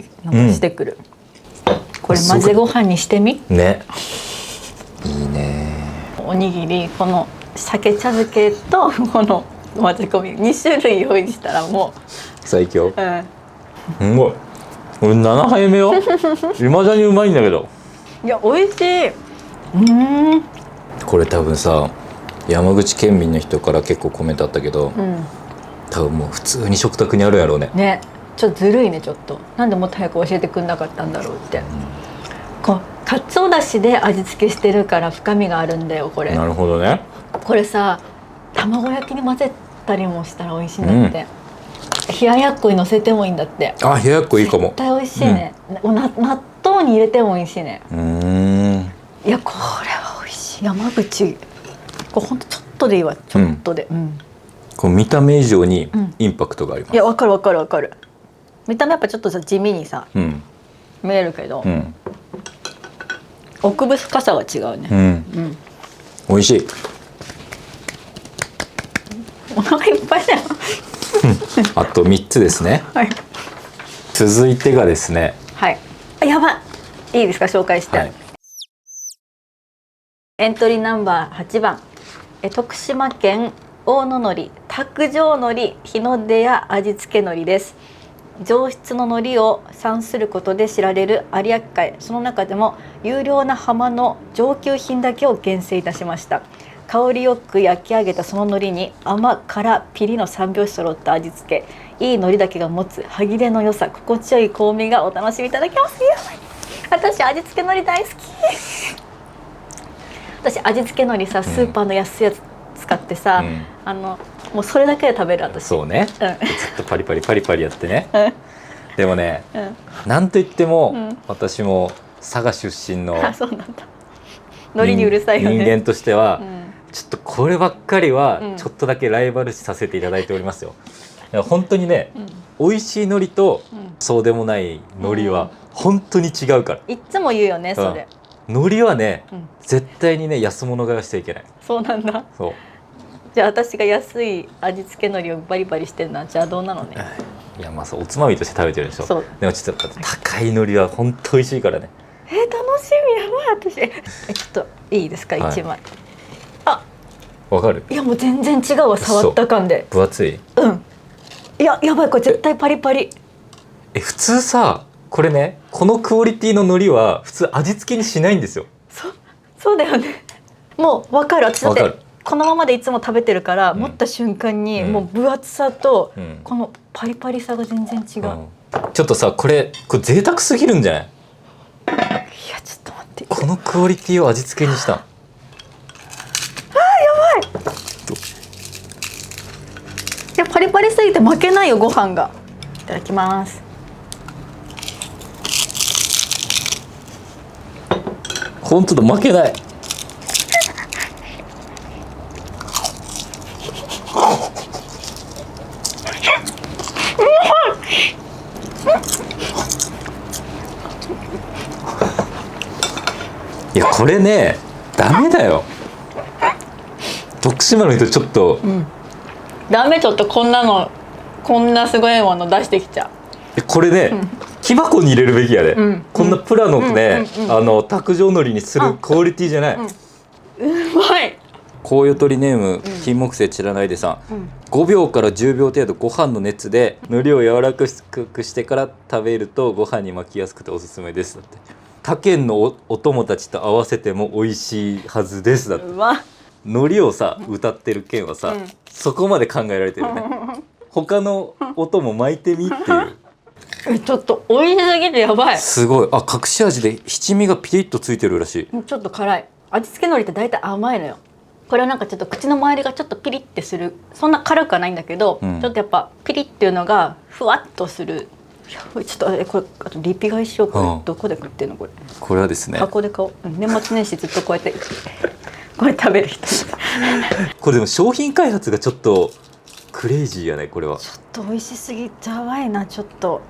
Speaker 3: してくる。これ混ぜご飯にしてみ。
Speaker 2: ね。いいね。
Speaker 3: おにぎり、この鮭茶漬けとこの混ぜ込み2種類用意したらもう
Speaker 2: 最強。すごい。俺7杯目よ。未だにうまいんだけど。
Speaker 3: いや美味しい。
Speaker 2: これ多分さ、山口県民の人から結構コメントあったけど、多分もう普通に食卓にあるやろうね。
Speaker 3: ね、ちょっとずるいね。ちょっとなんでもっと早く教えてくんなかったんだろうって。かつおだしで味付けしてるから深みがあるんだよこれ。
Speaker 2: なるほどね。
Speaker 3: これさ、卵焼きに混ぜたりもしたら美味しいんだって。冷ややっこに乗せてもいいんだって。
Speaker 2: 冷ややっこいいかも。
Speaker 3: 絶対美味しいね。納豆に入れても美味しいね。いやこれは美味しい。山口これほんとちょっとでいいわ。ちょっとで、
Speaker 2: この見た目以上にインパクトがあります。
Speaker 3: いやわかるわかるわかる。見た目やっぱちょっとさ地味にさ、見えるけど、奥深さが違うね。
Speaker 2: 美味しい。
Speaker 3: お腹いっぱいだよ。
Speaker 2: あと3つですね。続いてがですね。
Speaker 3: やばい。いいですか紹介して。エントリーナンバー8番、徳島県大野のり卓上のり日の出や味付けのりです。上質の海苔を産することで知られる有明海、その中でも優良な浜の上級品だけを厳選いたしました。香りよく焼き上げたその海苔に甘辛ピリの3拍子揃った味付け、いい海苔だけが持つ歯切れの良さ、心地よい香味がお楽しみいただけます。私味付け海苔大好き。私味付け海苔さ、スーパーの安いやつ使ってさ、もうそれだけで食べる私。
Speaker 2: そうね、ずっとパリパリパリパリやってね、でもね、なんといっても、私も佐賀出身の
Speaker 3: そうなんだ、海苔にうるさいよね、
Speaker 2: 人間としては、ちょっとこればっかりはちょっとだけライバル視させていただいておりますよ。本当にね、美味しい海苔とそうでもない海苔は本当に違うから。
Speaker 3: いつも言うよねそれ。
Speaker 2: 海苔はね、絶対にね安物買いはしちゃいけない。
Speaker 3: そうなんだ。
Speaker 2: そう。
Speaker 3: じゃあ私が安い味付け海苔をバリバリしてるのはじゃあどうなのね。
Speaker 2: いやそうおつまみとして食べてるでしょ。
Speaker 3: そう。
Speaker 2: でもちょっと高い海苔は本当美味しいからね。
Speaker 3: 楽しみやばい私。ちょっといいですか、1枚。
Speaker 2: わかる？
Speaker 3: いやもう全然違うわ、触った感で。
Speaker 2: 分厚い？
Speaker 3: いややばい、これ絶対パリパリ。
Speaker 2: 普通さ、これね、このクオリティの海苔は普通味付けにしないんですよ。
Speaker 3: そうだよね。もう分かる。私だってこのままでいつも食べてるから、持った瞬間にもう分厚さとこのパリパリさが全然違う。
Speaker 2: ちょっとさ、これ贅沢すぎるんじゃない？
Speaker 3: いやちょっと待って。
Speaker 2: このクオリティを味付けにした。
Speaker 3: やばい。いやパリパリすぎて負けないよご飯が。いただきます。
Speaker 2: 本当だ、負けない。これねダメだよ。徳島の人ちょっと、
Speaker 3: ダメ、ちょっとこんなすごいもの出してきちゃ
Speaker 2: これね、木箱に入れるべきやで、こんなプラのね、卓上のりにするクオリティじゃない。
Speaker 3: う。うまい。
Speaker 2: コウヨトリネーム金木犀知らないでさん、5秒から10秒程度ご飯の熱で海苔を柔らかくしてから食べるとご飯に巻きやすくておすすめですだって。他県のお供たちと合わせても美味しいはずですだって。
Speaker 3: うま。
Speaker 2: 海苔をさ歌ってる県はさ、そこまで考えられてるね。他の音も巻いてみっていう。
Speaker 3: ちょっと美味しすぎてやばい。
Speaker 2: すごい。あ、隠し味で七味がピリッとついてるらしい。
Speaker 3: ちょっと辛い。味付け海苔って大体甘いのよ。これはなんかちょっと口の周りがちょっとピリッてする。そんな辛くはないんだけど、ちょっとやっぱピリッっていうのがふわっとする。ちょっとこれあとリピ買いしよう。これどこで売ってんのこれ。
Speaker 2: これはですね。
Speaker 3: 箱で買おう。年末年始ずっとこうやってこれ食べる人。
Speaker 2: これでも商品開発がちょっとクレイジーやねこれは。
Speaker 3: ちょっと美味しすぎちゃわいな。ちょっと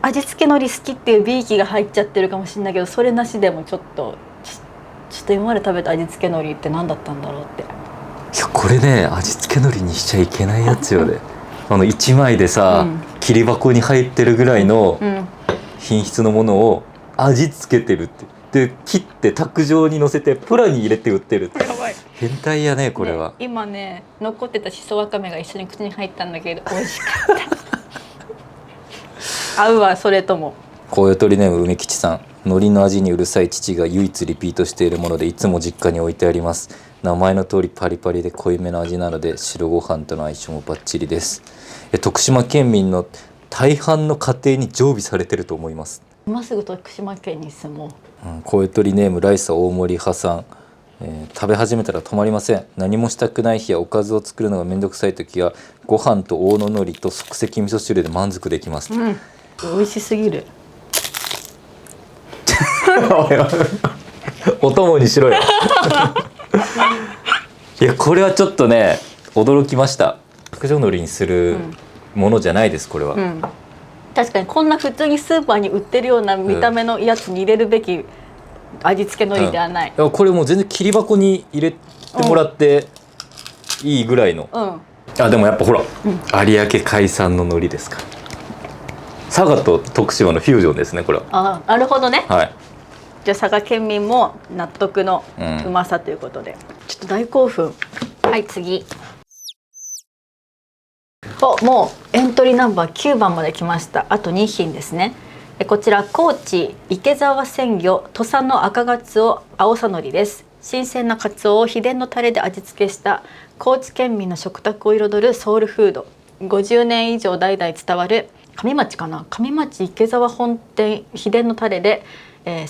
Speaker 3: 味付け海苔好きっていうビーキが入っちゃってるかもしれないけど、それなしでもちょっと今まで食べた味付け海苔って何だったんだろうって。
Speaker 2: いやこれね味付け海苔にしちゃいけないやつよね。1枚でさ、切り箱に入ってるぐらいの品質のものを味付けてるってで切って卓上に乗せてプラに入れて売ってるって。
Speaker 3: やばい。
Speaker 2: 変態やねこれは、
Speaker 3: ね、今ね残ってたしそわかめが一緒に口に入ったんだけど美味しかった合うわ。それとも
Speaker 2: コウヨトリネーム梅吉さん、海苔の味にうるさい父が唯一リピートしているものでいつも実家に置いてあります。名前の通りパリパリで濃いめの味なので白ご飯との相性もバッチリです。徳島県民の大半の家庭に常備されてると思います。
Speaker 3: 今すぐ徳島県に住もう。
Speaker 2: コウヨトリネームライサ大森派さん、食べ始めたら止まりません。何もしたくない日やおかずを作るのがめんどくさい時はご飯と大野海苔と即席味噌汁で満足できます、
Speaker 3: 美味しすぎる。
Speaker 2: お供にしろよ。いやこれはちょっとね驚きました。卓上海苔にするものじゃないですこれは、
Speaker 3: 確かにこんな普通にスーパーに売ってるような見た目のやつに入れるべき味付け海苔ではない、
Speaker 2: これもう全然切り箱に入れてもらっていいぐらいの、あでもやっぱほら、有明海産の海苔ですから佐賀と徳島のフュージョンですねこれは。
Speaker 3: あ、なるほどね。
Speaker 2: はい。
Speaker 3: じゃあ佐賀県民も納得のうまさということで、ちょっと大興奮。はい次。もうエントリーナンバー9番まで来ました。あと2品ですね。こちら高知池沢鮮魚土佐の赤ガツオ青さのりです。新鮮なカツオを秘伝のタレで味付けした高知県民の食卓を彩るソウルフード。50年以上代々伝わる上町池沢本店秘伝のタレで、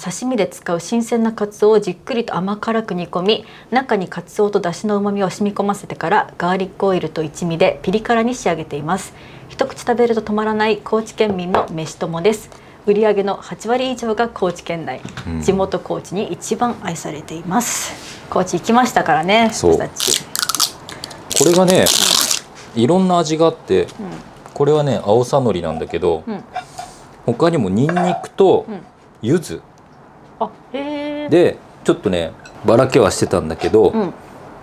Speaker 3: 刺身で使う新鮮なカツオをじっくりと甘辛く煮込み、中にカツオと出汁のうまみを染み込ませてからガーリックオイルと一味でピリ辛に仕上げています。一口食べると止まらない高知県民の飯友です。売上の8割以上が高知県内、地元高知に一番愛されています。高知行きましたからね。
Speaker 2: そう
Speaker 3: 私たち
Speaker 2: これがね、いろんな味があって、これはね青さのりなんだけど、他にもニンニクと柚子、でちょっとねばらけはしてたんだけど、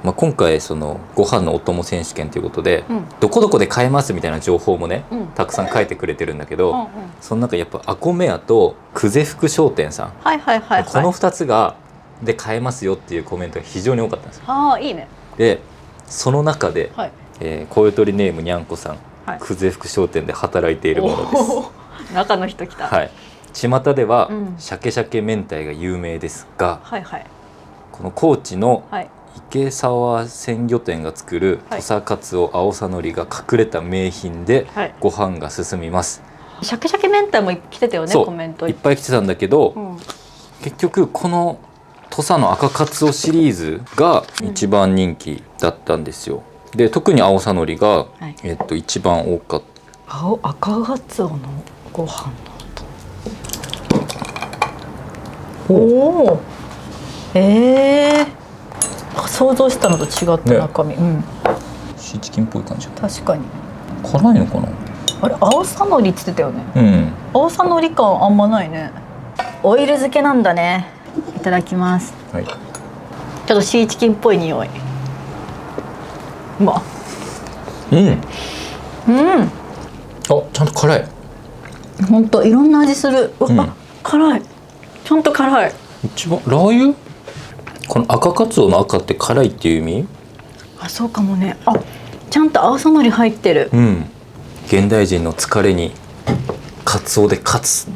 Speaker 2: 今回そのご飯のお供選手権ということで、どこどこで買えますみたいな情報もね、たくさん書いてくれてるんだけど、その中やっぱアコメ屋と久世福商店さん、この2つがで買えますよっていうコメントが非常に多かったんですよ。
Speaker 3: いいね。
Speaker 2: でその中で、コウヨトリネームにゃんこさん、久世福商店で働いているものです。
Speaker 3: 中の人来た。
Speaker 2: 巷では、鮭鮭明太が有名ですが、この高知の池沢鮮魚店が作る土佐カツオ青さのりが隠れた名品で、ご飯が進みます。
Speaker 3: 鮭鮭明太も来てたよね。コメント
Speaker 2: いっぱい来てたんだけど、結局この土佐の赤カツオシリーズが一番人気だったんですよ。で特に青さのりが、一番多かった。
Speaker 3: 赤カツオのご飯想像したのと違った中身、
Speaker 2: シーチキンっぽい感じ。
Speaker 3: 確かに。
Speaker 2: 辛いのかな。
Speaker 3: あれ青さのりって言ってたよね。青さのり感あんまないね。オイル漬けなんだね。いただきます。
Speaker 2: はい。
Speaker 3: ちょっとシーチキンっぽい匂い。うま。
Speaker 2: うん。
Speaker 3: うん。
Speaker 2: あ、ちゃんと辛い。
Speaker 3: 本当いろんな味する。あ、辛い。ちゃんと辛い。
Speaker 2: 一番ラー油？この赤カツオの赤って辛いっていう意味？
Speaker 3: あ、そうかもね。あ、ちゃんと青さのり入ってる。
Speaker 2: うん。現代人の疲れにカツオで勝つ。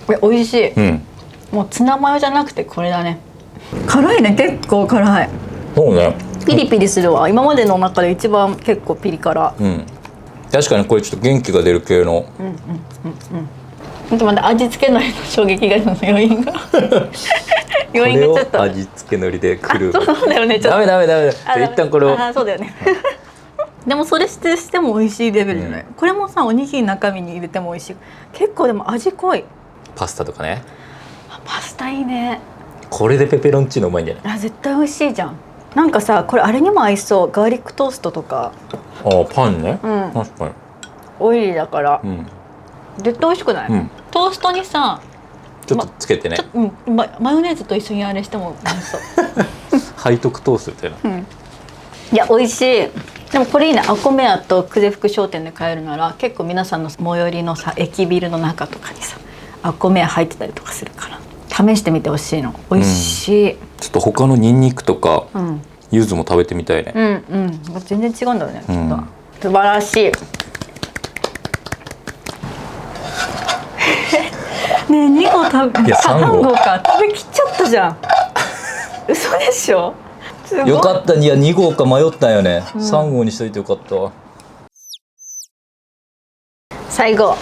Speaker 3: 美味しい。
Speaker 2: うん。
Speaker 3: もうツナマヨじゃなくてこれだね。辛いね、結構辛い。
Speaker 2: そうね。
Speaker 3: ピリピリするわ。今までの中で一番結構ピリ辛。
Speaker 2: うん。確かにこれちょっと元気が出る系の。
Speaker 3: ちょっと待って、味付けのりの衝撃が余韻が余韻がちょっと。
Speaker 2: 味付けのりでくる。
Speaker 3: そうだよね。ちょっと
Speaker 2: ダメ。一旦これを。
Speaker 3: あ、そうだよね。でもそれしても美味しいレベルじゃない。これもさ、おにぎりの中身に入れても美味しい。結構でも味濃い。
Speaker 2: パスタとかね。
Speaker 3: パスタいいね。
Speaker 2: これでペペロンチーノうまいんじゃない？
Speaker 3: あ、絶対美味しいじゃん。なんかさ、これあれにも合いそう。ガーリックトーストとか。
Speaker 2: あ、パンね。
Speaker 3: うん。
Speaker 2: 確かに。
Speaker 3: オイリーだから、絶対美味しくない？トーストにさ、
Speaker 2: ちょっとつけてね。
Speaker 3: マヨネーズと一緒にあれしても美味しそう。
Speaker 2: 背徳トーストみたいな。
Speaker 3: いや、美味しい。でもこれいいね。アコメアと久世福商店で買えるなら、結構皆さんの最寄りのさ、駅ビルの中とかにさ、アコメア入ってたりとかするから試してみてほしいの。美味しい。
Speaker 2: ちょっと他のニンニクとか、柚子も食べてみたいね。
Speaker 3: 全然違うんだろうね。素晴らしい。ねえ、2個食べ、3個か、食べきっちゃったじゃん。嘘でしょ。
Speaker 2: よかった。いや、2号か迷ったんよね。3号にしといてよかったわ。
Speaker 3: 最後、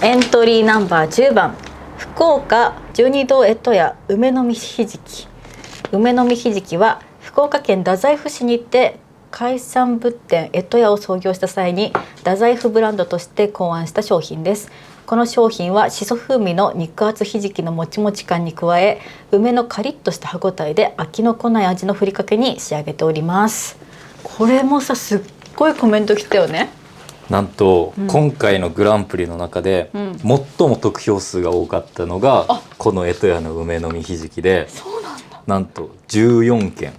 Speaker 3: エントリーナンバー10番、福岡12道江戸屋梅の実ひじき。梅の実ひじきは福岡県太宰府市にて海産物店江戸屋を創業した際に太宰府ブランドとして考案した商品です。この商品はしそ風味の肉厚ひじきのもちもち感に加え、梅のカリッとした歯ごたえで飽きのこない味のふりかけに仕上げております。これもさ、すっごいコメント来たよね。
Speaker 2: なんと、今回のグランプリの中で、最も得票数が多かったのがこの江戸屋の梅の実ひじきで、
Speaker 3: そうなんだ。
Speaker 2: なんと14件。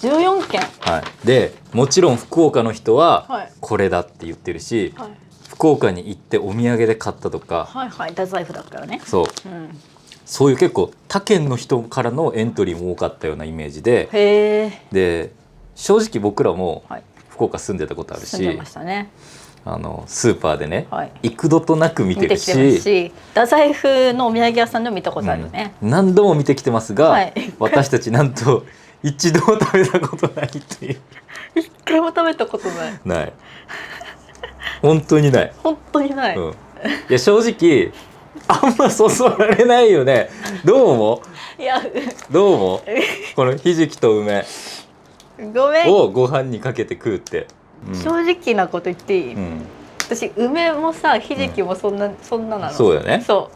Speaker 3: 14件。
Speaker 2: はい。で、もちろん福岡の人
Speaker 3: は
Speaker 2: はいこれだって言ってるし、
Speaker 3: はい
Speaker 2: 福岡に行ってお土産で買ったとか、
Speaker 3: はいはい、太宰府だからね。
Speaker 2: そう、そういう結構他県の人からのエントリーも多かったようなイメージで、
Speaker 3: へえ。
Speaker 2: で正直僕らも
Speaker 3: はい。
Speaker 2: 福岡住んでたことあるし、
Speaker 3: 住んでましたね。
Speaker 2: スーパーでね、
Speaker 3: はい
Speaker 2: 幾度となく見てる
Speaker 3: 見てきてます
Speaker 2: し、
Speaker 3: し、太宰府のお土産屋さんでも見たことあるね。
Speaker 2: 何度も見てきてますが、
Speaker 3: はい
Speaker 2: 私たちなんと一度も食べたことないっていう。
Speaker 3: 一回も食べたことない。
Speaker 2: ない。本当にない。
Speaker 3: 本当にない。
Speaker 2: いや正直あんまそそられないよね。どう思
Speaker 3: いや、
Speaker 2: どう思このひじきと梅
Speaker 3: ごめん。
Speaker 2: をご飯にかけて食うって、
Speaker 3: 正直なこと言っていい？私梅もさ、ひじきもそんななの。
Speaker 2: そうだよね。
Speaker 3: そ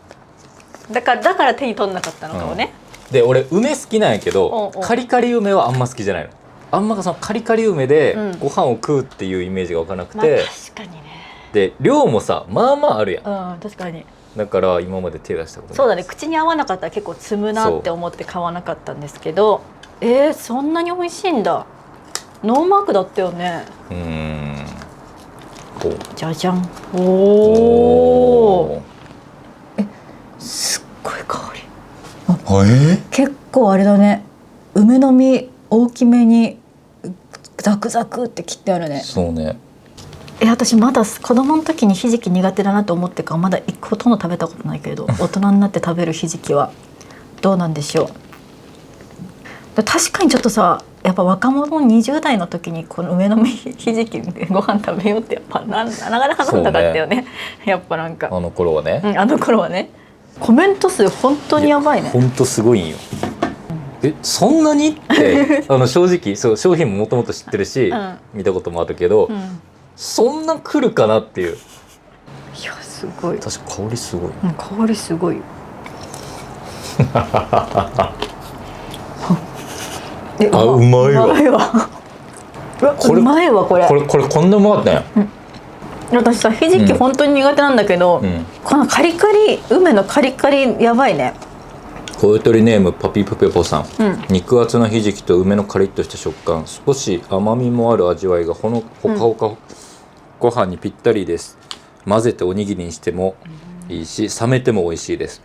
Speaker 3: う。だから手に取んなかったのかもね。
Speaker 2: で俺梅好きなんやけど、
Speaker 3: うんうん
Speaker 2: カリカリ梅はあんま好きじゃないの。あんまそのカリカリ梅でご飯を食うっていうイメージが分からなく
Speaker 3: まあ
Speaker 2: て、
Speaker 3: 確かにね。
Speaker 2: で量もさまあまああるやん。
Speaker 3: 確かに。
Speaker 2: だから今まで手出したことない。
Speaker 3: そうだね。口に合わなかったら結構積むなって思って買わなかったんですけど、そんなに美味しいんだ。ノーマークだったよね。じゃじゃん。おお。すっごい香り。結構あれだね。梅の実大きめにザクザクって切ってあるね。
Speaker 2: そうね。
Speaker 3: 私まだ子供の時にひじき苦手だなと思ってからまだほとんど食べたことないけど、大人になって食べるひじきはどうなんでしょう。確かにちょっとさ、やっぱ若者20代の時にこの梅の実ひじきでご飯食べようってやっぱなかなかなんなかったよね。やっぱなんか
Speaker 2: あの頃はね、
Speaker 3: あの頃はね。コメント数本当にやばいね。
Speaker 2: 本当すごいんよ。そんなにって正直そう商品ももともと知ってるし、見たこともあるけど、そんな来るかなっていう。
Speaker 3: いやすごい。
Speaker 2: 確か香りすごい。
Speaker 3: 香りすごい。
Speaker 2: うまいわ。
Speaker 3: うまいわ。うまいわこれ。
Speaker 2: これこんなうまかったんや。
Speaker 3: 私さ、ひじき本当に苦手なんだけど、このカリカリ梅のカリカリやばいね。
Speaker 2: 小ゆとりネームパピプペポさん、肉厚なひじきと梅のカリッとした食感、少し甘みもある味わいがほかほか、ご飯にぴったりです。混ぜておにぎりにしてもいいし、冷めても美味しいです。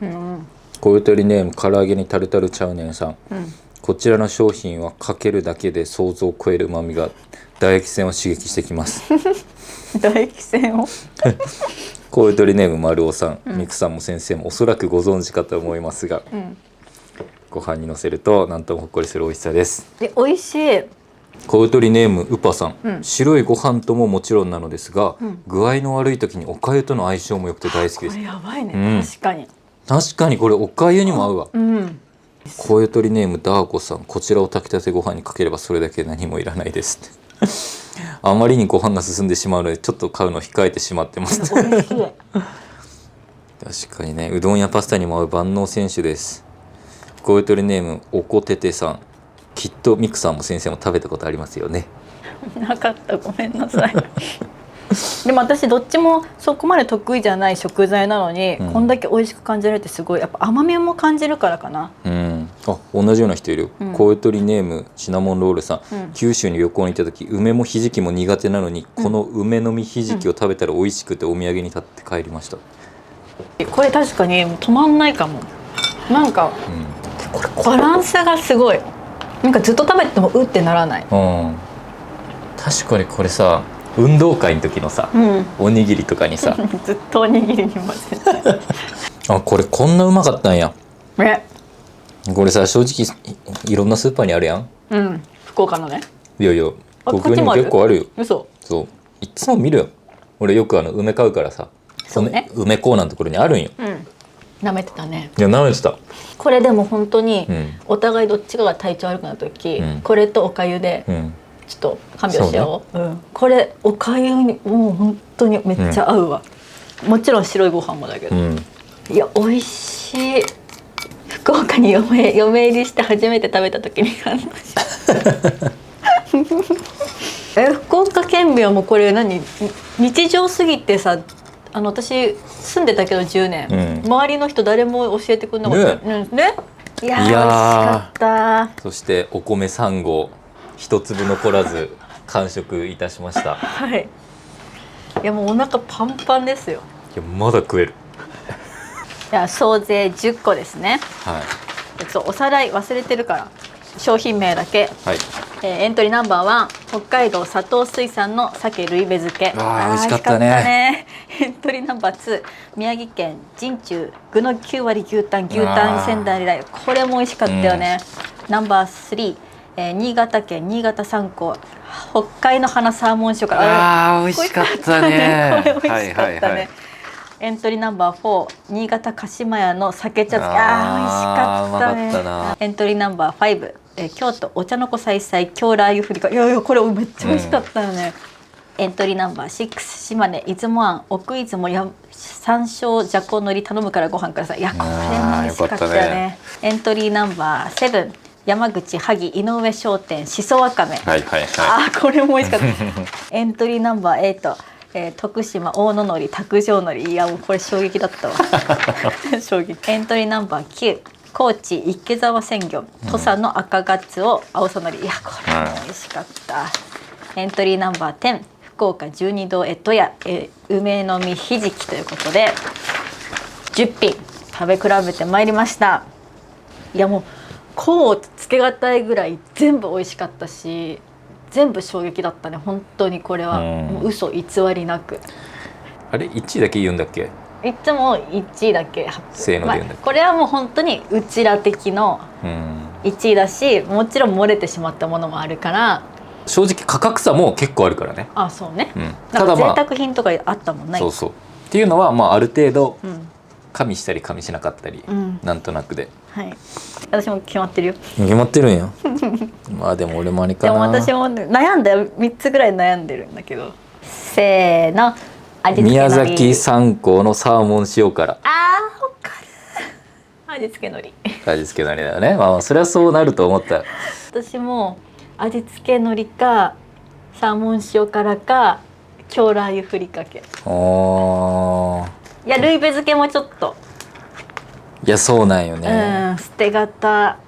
Speaker 2: 小ゆとりネーム唐揚げにタルタルチャウネンさん、こちらの商品はかけるだけで想像を超える旨味が唾液腺を刺激してきます
Speaker 3: 唾液腺を
Speaker 2: 小ゆとりネーム丸尾さん、ミクさんも先生もおそらくご存知かと思いますが、ご飯にのせるとなんともほっこりする美味しさです。
Speaker 3: 美味しい。
Speaker 2: 小ゆとりネームウパさん、白いご飯とももちろんなのですが、具合の悪い時におかゆとの相性も良くて大好きです。
Speaker 3: これやばいね、
Speaker 2: 確かにこれおかゆにも合うわ。小ゆとりネームダーコさん、こちらを炊きたてご飯にかければそれだけ何もいらないですあまりにご飯が進んでしまうのでちょっと買うのを控えてしまってます確かにね、うどんやパスタにも合う万能選手です。小ゆとりネームおこててさん、きっとミクさんも先生も食べたことありますよね。
Speaker 3: なかった、ごめんなさいでも私どっちもそこまで得意じゃない食材なのに、こんだけ美味しく感じられてすごい、やっぱ甘みも感じるからかな。
Speaker 2: あ、同じような人いるよ。小ゆとりネームシナモンロールさん、九州に旅行に行った時梅もひじきも苦手なのに、この梅の実ひじきを食べたら美味しくてお土産に立って帰りました。
Speaker 3: これ確かに止まんないかも。なんか、これバランスがすごい。なんかずっと食べてもうってならない。
Speaker 2: 確かにこれさ、運動会の時のさ、おにぎりとかにさ
Speaker 3: ずっとおにぎりに混ぜて
Speaker 2: あ、これこんなうまかったんや。これさ、正直いろんなスーパーにあるやん。
Speaker 3: 福岡のね。
Speaker 2: いやいや、東京にも結構あるよ。
Speaker 3: 嘘。
Speaker 2: そう、いつも見るよ。俺よく梅買うからさ、梅コーナーのところにあるんよ。
Speaker 3: 舐めてたね。
Speaker 2: いや、舐めてた。
Speaker 3: これでも本当にお互いどっちかが体調悪くなった時、これとおかゆでちょっと看病しよう。これおかゆにもう本当にめっちゃ合うわ。もちろん白いご飯もだけど、いや美味しい。福岡に嫁入りして初めて食べた時に感動し福岡県民はもうこれ日常すぎてさ、私住んでたけど10年、周りの人誰も教えてくれなかったね。いやー、美味しかった。
Speaker 2: そしてお米3合一粒残らず完食いたしました
Speaker 3: はい。いやもうお腹パンパンですよ。
Speaker 2: いや、まだ食える。
Speaker 3: いや、総勢10個ですね。おさらい忘れてるから商品名だけ。エントリーナンバー1、北海道佐藤水産の鮭ルイベ漬け。
Speaker 2: 美味しかったね。
Speaker 3: エントリーナンバー2、宮城県陣中具の9割牛タン仙台ライ。これも美味しかったよね。ナンバー3、新潟県新潟3港北海の花サーモン塩辛。
Speaker 2: 美味しかったね。
Speaker 3: これ美味しかったね。エントリーナンバー4、新潟鹿島屋の鮭茶漬け。美味しかったね。エントリーナンバー5、京都お茶の子さいさい京ラー油ふりかけ。いやこれめっちゃ美味しかったよね。エントリーナンバー6、島根出雲庵奥出雲山椒じゃこのり頼むからご飯ください。いやこれも美味しかったよね。エントリーナンバー7、山口萩井上商店しそわかめ。これも美味しかったエントリーナンバー8、徳島大野のり卓上のり。いやもうこれ衝撃だったわ衝撃。エントリーナンバー9、高知池沢鮮魚土佐の赤ガツオ青さのり。いやこれも美味しかった。エントリーナンバー10、福岡十二堂江戸屋梅の実ひじきということで10品食べ比べてまいりました。いやもうこうつけがたいぐらい全部美味しかったし、全部衝撃だったね。本当にこれはもう嘘偽りなく。
Speaker 2: あれ1位だけ言うんだっけ？
Speaker 3: いつも1位だけ
Speaker 2: せーので言うんだっけ？
Speaker 3: これはもう本当にうちら的の1位だし、もちろん漏れてしまったものもあるから。
Speaker 2: 正直価格差も結構あるからね。
Speaker 3: そうね。
Speaker 2: ただ
Speaker 3: 贅沢品とかあったもんね。
Speaker 2: そうっていうのはある程度加味したり加味しなかったり、なんとなくで。
Speaker 3: 私も決まってるよ。
Speaker 2: 決まってるんやでも俺もあれかな。
Speaker 3: でも私も悩んだよ。3つぐらい悩んでるんだけど。せーの、
Speaker 2: 宮崎三港のサーモン塩辛。
Speaker 3: わかる。味付け海苔
Speaker 2: だよね。それはそうなると思った。
Speaker 3: 私も味付け海苔かサーモン塩辛か京ラー油ふりかけ。いやルイベ漬けもちょっと
Speaker 2: いやそうなんよね、
Speaker 3: 捨て型。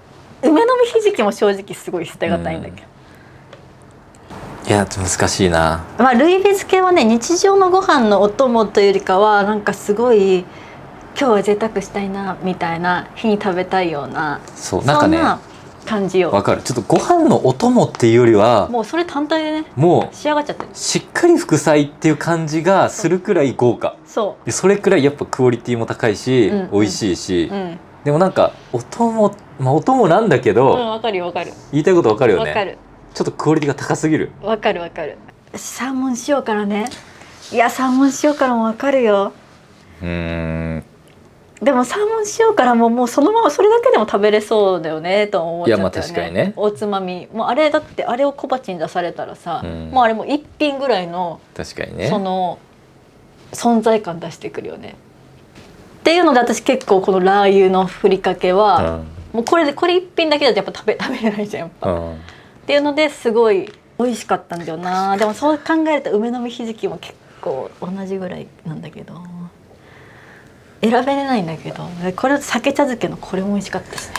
Speaker 3: 梅の実ひじきも正直すごい捨てがたいんだけど、
Speaker 2: いや難しいな。
Speaker 3: まあルイビ漬けはね、日常のご飯のお供というよりかはなんかすごい今日は贅沢したいなみたいな日に食べたいような、
Speaker 2: そうなんかね
Speaker 3: そんな感じよ。
Speaker 2: わかる。ちょっとご飯のお供っていうよりは
Speaker 3: もうそれ単体でね
Speaker 2: もう
Speaker 3: 仕上がっちゃってる。
Speaker 2: しっかり副菜っていう感じがするくらい豪華で、それくらいやっぱクオリティも高いし、
Speaker 3: うんうん、
Speaker 2: 美味しいし、
Speaker 3: うん、
Speaker 2: でもなんかお供、まあお供なんだけど、
Speaker 3: わかるよわかる。
Speaker 2: 言いたいことわかるよね。
Speaker 3: わかる。
Speaker 2: ちょっとクオリティが高すぎる。
Speaker 3: わかるわかる。サーモン塩辛ね。いやサーモン塩辛もわかるよ。でもサーモン塩辛ももうそのままそれだけでも食べれそうだよねと思っちゃったよね。
Speaker 2: いやまあ確かにね。
Speaker 3: おつまみもうあれだって、あれを小鉢に出されたらさ、もうあれも一品ぐらいの
Speaker 2: 確かにね、
Speaker 3: その存在感出してくるよね。っていうので私結構このラー油のふりかけは、もうこれ一品だけだとやっぱ食べれないじゃんやっぱ、っていうのですごい美味しかったんだよな。でもそう考えると梅の実ひじきも結構同じぐらいなんだけど、選べれないんだけど、これ酒茶漬けのこれも美味しかったですね。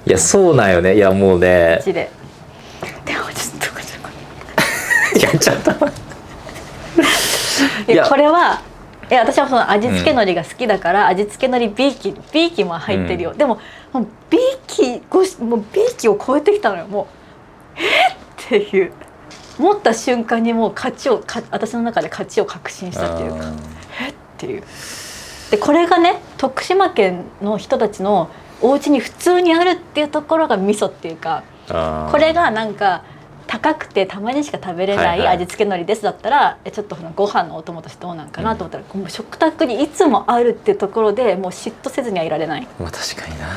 Speaker 2: いやそうなんよね。いやもうね
Speaker 3: マジで。でもちょっと
Speaker 2: やっちゃった
Speaker 3: いやこれは私はその味付け海苔が好きだから、味付け海苔ビーキも入ってるよ、でももうビーキを超えてきたのよ。もうっていう持った瞬間にもう私の中で勝ちを確信したっていうか、っていう。でこれがね徳島県の人たちのお家に普通にあるっていうところが味噌っていうか、これがなんか高くてたまにしか食べれない味付け海苔ですだったら、ちょっとご飯のお供としてどうなんかなと思ったら、もう食卓にいつもあるっていうところでもう嫉妬せずにはいられない。
Speaker 2: まあ確かにな、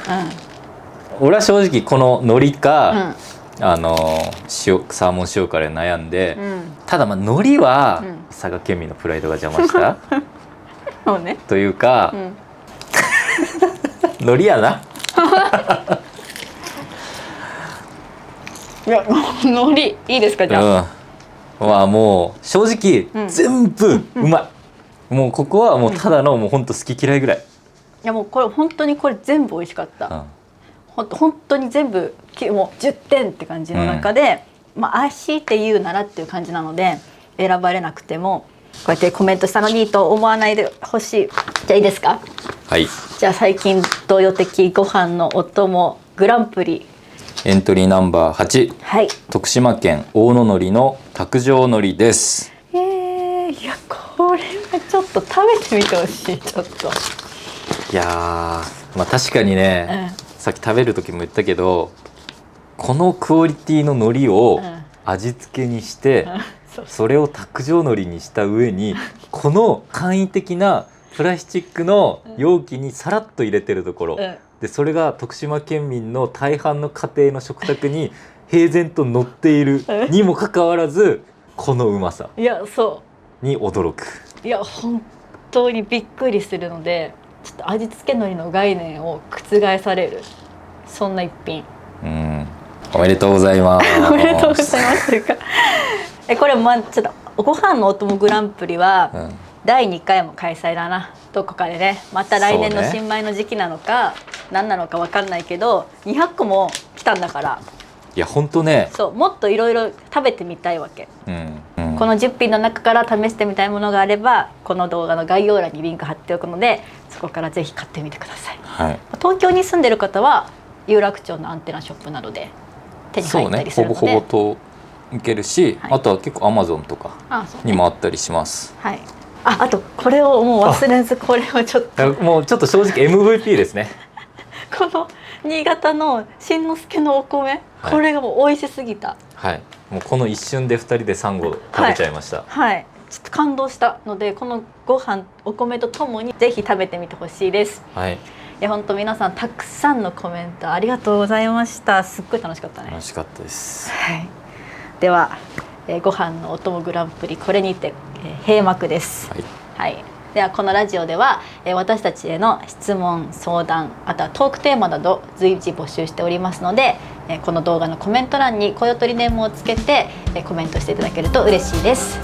Speaker 2: 俺は正直この海苔か、サーモン塩辛で悩んで、ただまあ海苔は佐賀県民のプライドが邪魔した
Speaker 3: そうね、
Speaker 2: というか、海苔やな。
Speaker 3: いや海苔いいですかじゃあ。
Speaker 2: まあもう正直、全部うまい。もうここはもうただのもう本当好き嫌いぐらい。
Speaker 3: いやもうこれ本当にこれ全部美味しかった。本当に全部もう10点って感じの中で、まあ強いて言うならっていう感じなので選ばれなくてもこうやってコメントしたのにいいと思わないでほしい。じゃあいいですか。
Speaker 2: はい。
Speaker 3: じゃあ最近同様的ご飯のお供グランプリ
Speaker 2: エントリーナンバー8、
Speaker 3: はい、
Speaker 2: 徳島県大野海苔の卓上海苔です。
Speaker 3: いやこれはちょっと食べてみてほしい。ちょっと
Speaker 2: いやまあ確かにね、さっき食べる時も言ったけどこのクオリティの海苔を味付けにして、それを卓上海苔にした上にこの簡易的なプラスチックの容器にさらっと入れてるところ、でそれが徳島県民の大半の家庭の食卓に平然と乗っているにもかかわらずこのうまさに驚く。
Speaker 3: いや本当にびっくりするので、ちょっと味付け海苔の概念を覆されるそんな一品。
Speaker 2: おめでとうございます。
Speaker 3: おめでとうございますというかこれちょっとご飯のお供グランプリは、第2回も開催だな。どこかでね、また来年の新米の時期なのか、何なのか分かんないけど200個も来たんだから。
Speaker 2: いや本当ね、
Speaker 3: そうもっといろいろ食べてみたいわけ、この10品の中から試してみたいものがあればこの動画の概要欄にリンク貼っておくので、そこからぜひ買ってみてください。東京に住んでる方は有楽町のアンテナショップなどで手に入ったりするので、
Speaker 2: ほぼといけるし、あとは結構Amazonとかにもあったりします。
Speaker 3: あとこれをもう忘れず、これをちょっと
Speaker 2: もうちょっと正直 MVP ですね。
Speaker 3: この新潟の新之助のお米、これがもう美味しすぎた。
Speaker 2: もうこの一瞬で2人でサンゴ食べちゃいました。
Speaker 3: ちょっと感動したので、このご飯お米とともにぜひ食べてみてほしいです。いや本当皆さんたくさんのコメントありがとうございました。すっごい楽しかったね。
Speaker 2: 楽しかったです。
Speaker 3: では、ご飯のお供グランプリこれにて、閉幕です。ではこのラジオでは、私たちへの質問相談、あとはトークテーマなど随時募集しておりますので、この動画のコメント欄にこよとりネームをつけて、コメントしていただけると嬉しいです。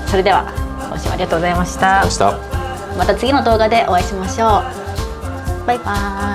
Speaker 3: それでは今週もありがとうございました。また次の動画でお会いしましょう。バイバーイ。